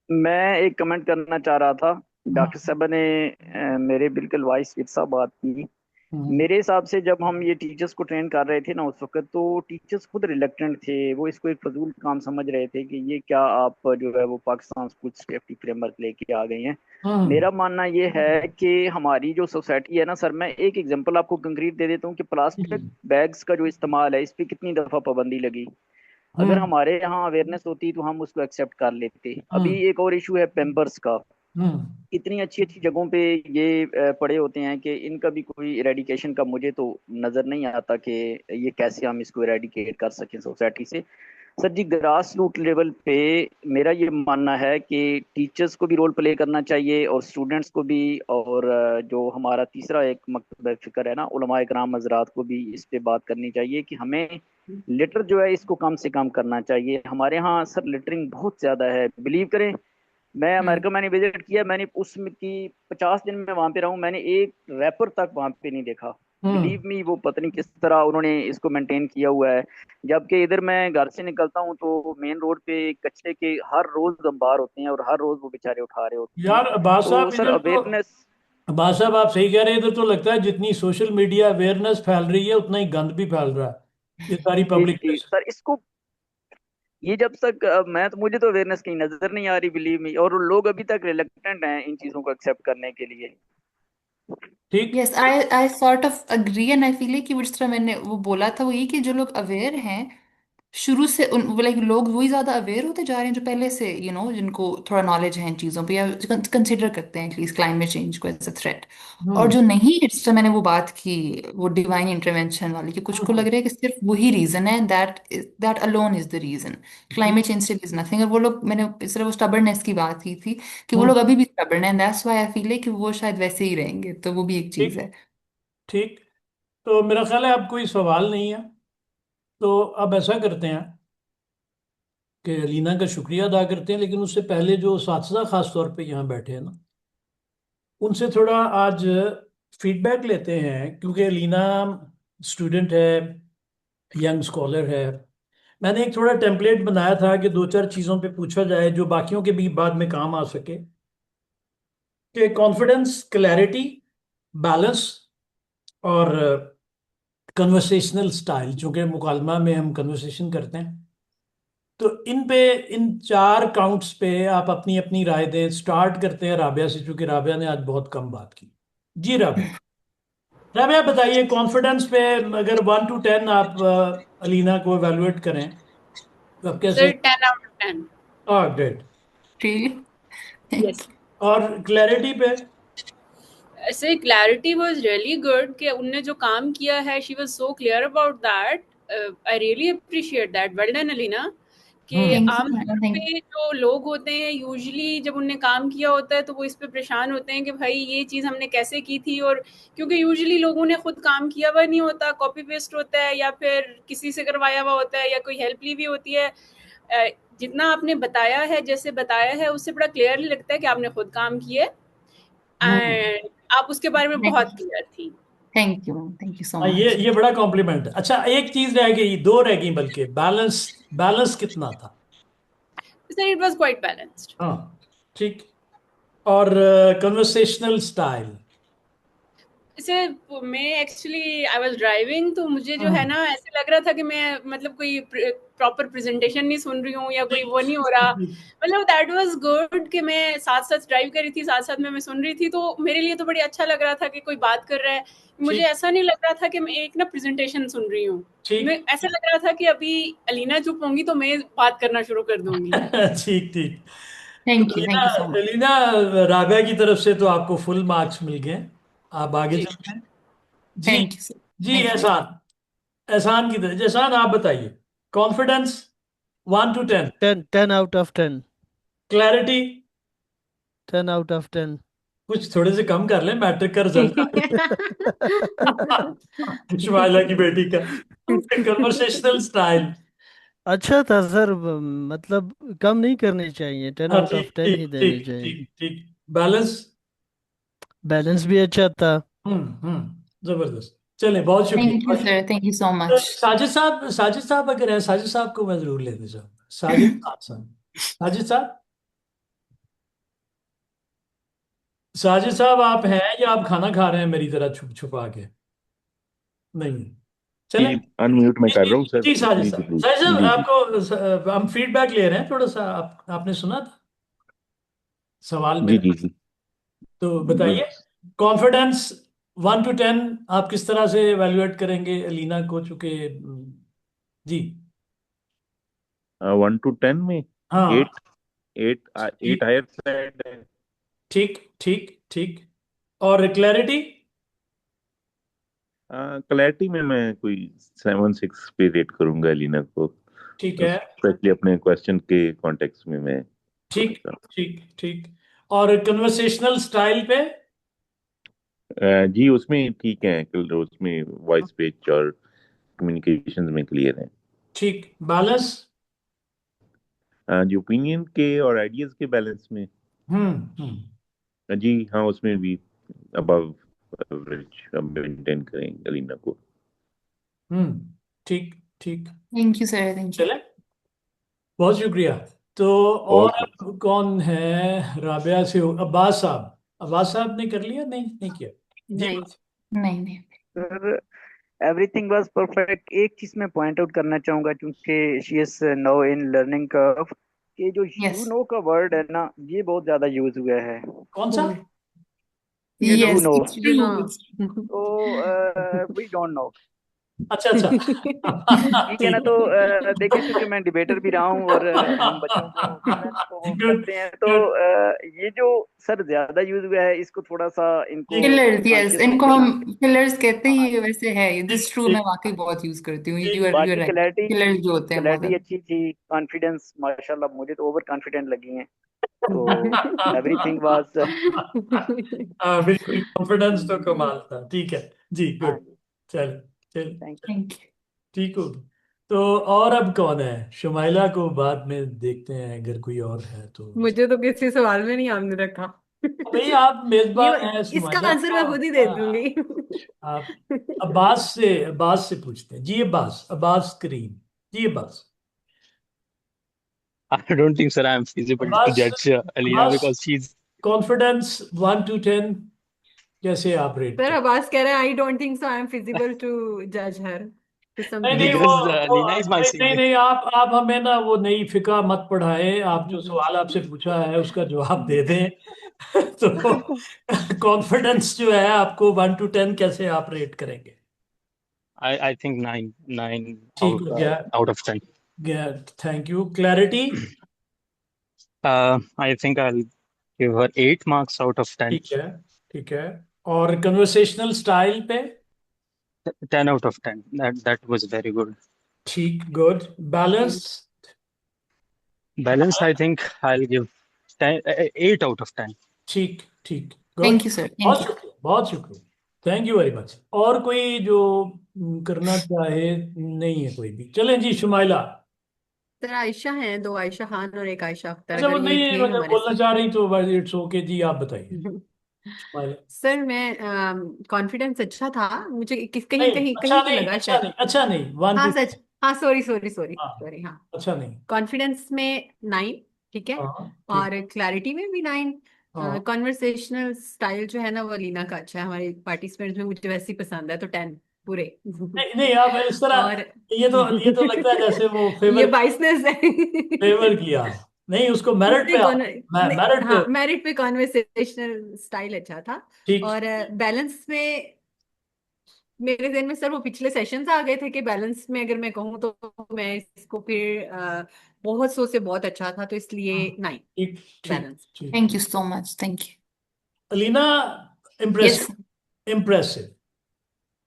मैं एक कमेंट करना चाह रहा था। डॉक्टर साहब ने मेरे बिल्कुल वाइस के साथ बात की। मेरे हिसाब से जब हम ये टीचर्स को ट्रेन कर रहे थे ना उस वक्त, तो टीचर्स खुद रिलेक्टेंट थे, वो इसको एक फजूल काम समझ रहे थे कि ये क्या आप जो है वो पाकिस्तान स्कूल सेफ्टी फ्रेमवर्क लेके आ गए हैं। मेरा मानना ये है कि हमारी जो सोसाइटी है ना सर, मैं एक एग्जांपल आपको कंक्रीट दे देता हूँ कि प्लास्टिक बैग्स का जो इस्तेमाल है इस पे कितनी दफा पाबंदी लगी। अगर हमारे यहाँ अवेयरनेस होती तो हम उसको एक्सेप्ट कर लेते। अभी एक और इशू है पेम्पर्स का। इतनी अच्छी अच्छी जगहों पे ये पड़े होते हैं कि इनका भी कोई इरेडिकेशन का मुझे तो नजर नहीं आता कि ये कैसे हम इसको इरेडिकेट कर सकें सोसाइटी से। सर जी, ग्रास रूट लेवल पे मेरा ये मानना है कि टीचर्स को भी रोल प्ले करना चाहिए और स्टूडेंट्स को भी, और जो हमारा तीसरा एक मकतब फिक्र है ना, उलमा इकराम हजरात को भी इस पे बात करनी चाहिए कि हमें लिटर जो है इसको कम से कम करना चाहिए। हमारे यहाँ सर लिटरिंग बहुत ज़्यादा है, बिलीव करें। मैं अमेरिका मैंने विजिट किया, मैंने उसमें की 50 दिन में वहां पे रहा हूँ, मैंने एक रैपर तक वहां पे नहीं देखा। बिलीव मी, वो पता नहीं किस तरह उन्होंने इसको मेंटेन किया हुआ है। जबकि इधर मैं घर से निकलता हूँ तो मेन रोड पे कचरे के हर रोज अंबार होते हैं और हर रोज वो बेचारे उठा रहे होते हैं। यार अब्बास साहब, तो सर इधर तो अवेयरनेस, अब्बास साहब आप सही कह रहे हैं। इधर तो लगता है जितनी सोशल मीडिया अवेयरनेस फैल रही है उतना ही गंद भी फैल रहा है, ये सारी जी पब्लिक। जी सर, इसको ये जब तक मैं तो मुझे तो अवेयरनेस कहीं नजर नहीं आ रही, बिलीव मी, और लोग अभी तक रिलक्टेंट हैं इन चीजों को एक्सेप्ट करने के लिए। ठीक। Yes, I sort of agree and I feel कि जिस तरह मैंने वो बोला था वो ये कि जो लोग अवेयर हैं शुरू से लाइक लोग वही ज्यादा अवेयर होते जा रहे हैं जो पहले से जिनको थोड़ा नॉलेज है इन चीजों पे या कंसिडर करते हैं एटलीस्ट क्लाइमेट चेंज को एज अ थ्रेट। और हम्म जो नहीं, इससे मैंने वो बात की, वो डिवाइन इंटरवेंशन वाली, कि कुछ को लग हम्म रहा है कि सिर्फ वही रीजन है, that alone is the reason. Climate change से इज नथिंग। और वो लोग, मैंने इस तरह वो स्टबर्डनेस की बात की थी कि वो हम्म, लोग अभी भी स्टबर्न है, and that's why I feel है कि वो शायद वैसे ही रहेंगे, तो वो भी एक चीज ठीक है। ठीक। तो मेरा ख्याल है अब कोई सवाल नहीं है। तो अब ऐसा करते हैं कि लीना का शुक्रिया अदा करते हैं, लेकिन उससे पहले जो साथीज़ा खास तौर पे यहाँ बैठे हैं ना, उनसे थोड़ा आज फीडबैक लेते हैं, क्योंकि लीना स्टूडेंट है, यंग स्कॉलर है। मैंने एक थोड़ा टेम्पलेट बनाया था कि दो चार चीज़ों पे पूछा जाए जो बाकियों के भी बाद में काम आ सके, कि कॉन्फिडेंस, क्लैरिटी, बैलेंस और कन्वर्सेशनल स्टाइल, चूंकि मुकालमा में हम कन्वर्सेशन करते हैं, तो इन चार काउंट्स पे आप अपनी अपनी राय दें। स्टार्ट करते हैं राबिया से, चूंकि राबिया ने आज बहुत कम बात की। जी राबिया। राबिया बताइए, कॉन्फिडेंस पे अगर 1 to 10 आप अलीना को एवेलुएट करें तो आप कैसे? Sir 10 out of 10। Great. Really? Thank yes. और क्लैरिटी पे? ऐसे क्लैरिटी वाज रियली गुड कि उनने जो काम किया है, she was so clear about that. I really appreciate that. Well done Alina. कि हम्म यू आमतौर थैंक पे जो लोग होते हैं यूजुअली जब उनने काम किया होता है तो वो इस पे परेशान होते हैं कि भाई ये चीज़ हमने कैसे की थी। और क्योंकि यूजुअली लोगों ने खुद काम किया हुआ नहीं होता, कॉपी पेस्ट होता है या फिर किसी से करवाया हुआ होता है या कोई हेल्प ली हुई होती है। जितना आपने बताया है, जैसे बताया है, उससे बड़ा क्लियरली लगता है कि आपने खुद काम किए हम्म। एंड आप उसके बारे में बहुत क्लियर थी। थैंक यू सो हाँ, मच। ये बड़ा कॉम्प्लीमेंट। अच्छा, एक चीज रह गई, दो रह गई बल्कि। बैलेंस, बैलेंस कितना था? Sir it was quite balanced. हाँ, ठीक। और कन्वर्सेशनल स्टाइल? इसे मैं एक्चुअली आई वाज ड्राइविंग, तो मुझे जो है हम्म ना ऐसे लग रहा था कि मैं मतलब कोई प्रॉपर प्रेजेंटेशन नहीं सुन रही हूँ या कोई वो नहीं हो रहा। मतलब दैट वाज गुड कि मैं साथ साथ ड्राइव कर रही थी, साथ साथ में मैं सुन रही थी, तो मेरे लिए तो बड़ी अच्छा लग रहा था कि कोई बात कर रहा है। मुझे ठीक ऐसा नहीं लग रहा था कि मैं एक ना प्रेजेंटेशन सुन रही हूँ। मैं ठीक। ऐसा लग रहा था कि अभी अलीना चुप होंगी तो मैं बात करना शुरू कर दूंगी। ठीक ठीक। तो Leena, thank you so much. Leena, Rabia की तरफ से तो आपको फुल मार्क्स मिल गए। आप आगे जी चलते हैं। जी। Thank you sir. जी थैंक यू। एहसान, एहसान की तरफ। एहसान आप बताइए, confidence 1 to 10। 10 out of 10। Clarity? 10 out of 10। कुछ थोड़े से कम कर लें, मैट्रिक का रिजल्ट आ गया। शुमाइला की बेटी का। Conversational style? अच्छा था सर, मतलब कम नहीं करनी चाहिए, टेन हाँ, आउट ठीक ऑफ टेन ही ठीक देनी ठीक चाहिए। ठीक ठीक। बैलेंस? बैलेंस भी अच्छा था। जबरदस्त। चलें, बहुत शुक्रिया, थैंक यू बहुत शुक्रिया। सर। थैंक यू सो तो मच। साजिद साहब, साजिद साहब अगर हैं, साजिद साहब को मैं जरूर लेना चाहूंगा। साजिद साहब, साजिद साहब, साजिद साहब आप हैं या आप खाना खा रहे हैं मेरी तरह छुप छुपा के? नहीं, चलें। जी अनम्यूट में जी कर जी रहा हूँ सर, जी, साजिद प्लीज साहब, प्लीज। साजिद साहब जी जी। आपको हम फीडबैक ले रहे हैं थोड़ा सा। आपने सुना था सवाल जी मेरा? जी जी तो जी। बताइए, कॉन्फिडेंस 1 to 10 आप किस तरह से एवेल्युएट करेंगे अलीना को, चूंकि जी। 1 to 10 में हाँ, 8। एट एट ठीक हायर साइड है। ठीक ठीक ठीक। और क्लैरिटी? क्लैरिटी में मैं कोई 7-6 पे रेट करूंगा एलिना को, ठीक है। स्पेशली अपने क्वेश्चन के कॉन्टेक्स्ट में मैं थोड़ा ठीक सा। ठीक ठीक। और कन्वर्सेशनल स्टाइल पे? जी उसमें ठीक है, उसमें वॉइस पिच और कम्युनिकेशन में क्लियर है। ठीक। बैलेंस? जी ओपिनियन के और आइडियाज के बैलेंस में हम्म। जी हाँ, उसमें भी अबव एवरेज मेंटेन करेंगे अलीना को। ठीक ठीक। Thank you sir. Thank you. चले, बहुत शुक्रिया। तो और ओके। अब कौन है? राबिया से अब्बास साहब। अब्बास साहब ने कर लिया? नहीं, नहीं किया। जी नहीं। अब्बास। नहीं नहीं। Sir everything was perfect. एक चीज मैं पॉइंट आउट करना चाहूंगा, क्योंकि she is now in learning curve, कि जो यू यस। नो का वर्ड है ना, ये बहुत ज्यादा यूज हुआ है। कौन सा? You yes no, it's true. हाँ। It's true. तो वी डोंट नो। अच्छा अच्छा। ठीक है ना। ठीक तो देखिए, चूंकि मैं डिबेटर भी रहा हूँ और हम बच्चों को विमेंस को वो गुड करते हैं, तो गुड। ये जो सर ज्यादा यूज हुआ है, इसको थोड़ा सा इनको ठीक फिलर्स, यस, कॉन्शियस इनको होके हम ना। फिलर्स कहते हैं, हाँ, ये वैसे है, ठीक दिस ट्रू, मैं ठीक वाकई बहुत यूज करती हूँ, ठीक। यू आर बाकी राइट। क्लैरिटी फिलर्स जो होते हैं बहुत क्लैरिटी ज्यादा। अच्छी थी, कॉन्फिडेंस माशाल्लाह, मुझे तो ओवर कॉन्फिडेंट लगी है। तो एवरीथिंग वाज हाँ बिल्कुल, कॉन्फिडेंस तो कमाल था। ठीक है जी, हाँ गुड। जी। चल चल, थैंक यू। Thank you. ठीक हो। तो और अब कौन है? शुमाइला को बाद में देखते हैं, अगर कोई और है तो। मुझे तो किसी सवाल में नहीं आपने रखा। भाई आप ये मेजबान हैं इसका शुमाइला आंसर तो। मैं खुद ही दे हाँ, दूंगी। आप अब्बास से पूछते हैं जी। अब्बास करीम जी। I don't think, sir, I am feasible to Abbas judge Alina Abbas, because she's confidence 1 to 10 कैसे आप रेट सर कर? अब्बास कह रहे हैं I don't think so I am feasible to जज हर टू सम नहीं नहीं, वो, because वो Alina is my नहीं नहीं senior. नहीं, आप हमें ना वो नई फिका मत पढ़ाए। आप जो सवाल आपसे पूछा है उसका जवाब दे दें। तो कॉन्फिडेंस जो है आपको 1 to 10 कैसे आप रेट करेंगे? I think nine ठीक हो गया। out of 10. Thank you. Clarity? I think I'll give her 8 marks out of 10. ठीक है ठीक है। और कन्वर्सेशनल स्टाइल पे? 10 out of 10. That was very good. ठीक, good. Balance? Balance, I think I'll give 8 out of 10. ठीक ठीक, good. Thank you sir, thank बहुत यू। शुक्रिया, बहुत शुक्रिया। Thank you very much. और कोई जो करना चाहे? नहीं है कोई भी। चलें जी, शुमाइला। सर आयशा हैं, दो आयशा खान और एक आयशा अख्तर, अच्छा, वो अगर ये नहीं, थे अगर हमारे बोलना चाह रही तो इट्स ओके जी, आप बताइए साथ। शुमाइला। सर मैं कॉन्फिडेंस अच्छा था, मुझे कहीं नहीं, कहीं अच्छा कहीं तो नहीं, लगा अच्छा शायद। नहीं, अच्छा नहीं, वन हाँ टू सच, हाँ सॉरी सॉरी सॉरी हाँ, सॉरी, हाँ। अच्छा नहीं। कॉन्फिडेंस में 9, ठीक है। हाँ ठीक। और क्लैरिटी में भी 9। हाँ कॉन्वर्सेशनल स्टाइल जो है ना वो लीना का अच्छा है, हमारे पार्टिसिपेंट्स में मुझे वैसे ही पसंद है, तो 10 पूरे। नहीं नहीं, आप इस तरह, और ये तो लगता है जैसे वो ये फेवर बाइसनेस है। फेवर किया। नहीं, उसको मेरिट नहीं पे कौन, मेरिट पे। हाँ मेरिट पे कॉन्वर्सेशनल स्टाइल अच्छा था। ठीक। और बैलेंस में मेरे ज़हन में सर वो पिछले सेशंस आ गए थे कि बैलेंस में अगर मैं कहूँ तो मैं इसको फिर बहुत सौ से बहुत अच्छा था, तो हाँ, इसलिए 9 ठीक ठीक बैलेंस। ठीक थैंक ठीक। You so much, thank you. Alina, yes, impressive impressive.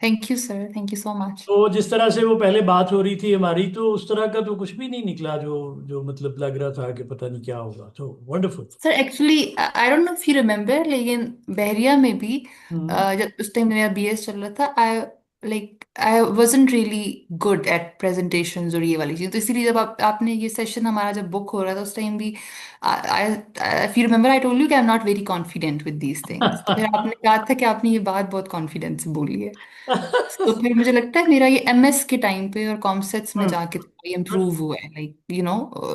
Thank you sir, thank you so much. तो जिस तरह से वो पहले बात हो रही थी हमारी, तो उस तरह का तो कुछ भी नहीं निकला जो जो मतलब लग रहा था कि पता नहीं क्या होगा। तो wonderful. Sir actually I don't know if you remember, लेकिन बहरिया में भी हम्म। जब उस टाइम मेरा बीएस चल रहा था, I wasn't really good at presentations और ये वाली चीज, तो इसीलिए जब आपने ये सेशन हमारा जब बुक हो रहा था उस टाइम भी, if you remember, I told you कि I am not very confident with these things, तो फिर आपने कहा था कि आपने ये बात बहुत कॉन्फिडेंस से बोली है। तो फिर मुझे लगता है मेरा ये एमएस के टाइम पे और कॉमसेट्स में जाके थोड़ा इम्प्रूव हुआ है, लाइक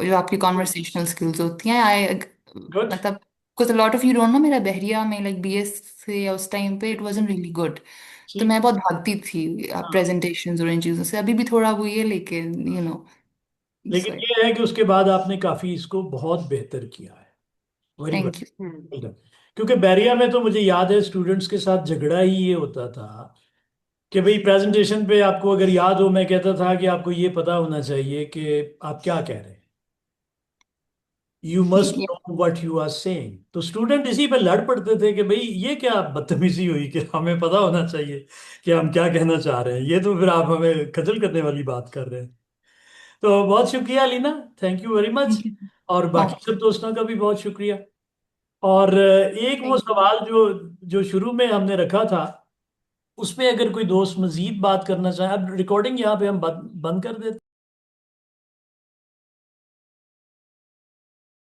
जो आपकी कॉन्वर्सेशनल स्किल्स होती हैं, आई गुड। मतलब कुछ lot of you don't know, मेरा बहरिया में लाइक बीएस से या उस टाइम पे इट वाजंट रियली गुड, तो ठीक। मैं बहुत भागती थी हाँ, प्रेजेंटेशंस और इन चीज़ों से, अभी भी थोड़ा वो ये, लेकिन लेकिन सो ये है कि उसके बाद आपने काफी इसको बहुत बेहतर किया है। Very thank you. Well done. क्योंकि बैरिया में तो मुझे याद है स्टूडेंट्स के साथ झगड़ा ही ये होता था कि भाई प्रेजेंटेशन पे आपको अगर याद हो, मैं कहता था कि आपको ये पता होना चाहिए कि आप क्या कह रहे हैं। You must know what you are saying. तो स्टूडेंट इसी पे लड़ पड़ते थे कि भाई ये क्या बदतमीजी हुई कि हमें पता होना चाहिए कि हम क्या कहना चाह रहे हैं। ये तो फिर आप हमें खजल करने वाली बात कर रहे हैं। तो बहुत शुक्रिया Leena, thank you very much. Thank you. और बाकी सब दोस्तों का भी बहुत शुक्रिया। और एक वो थैंक यू। सवाल जो जो शुरू में हमने रखा था, उसमें अगर कोई दोस्त मजीद बात करना चाहे, अब रिकॉर्डिंग यहाँ पे हम बंद कर देते।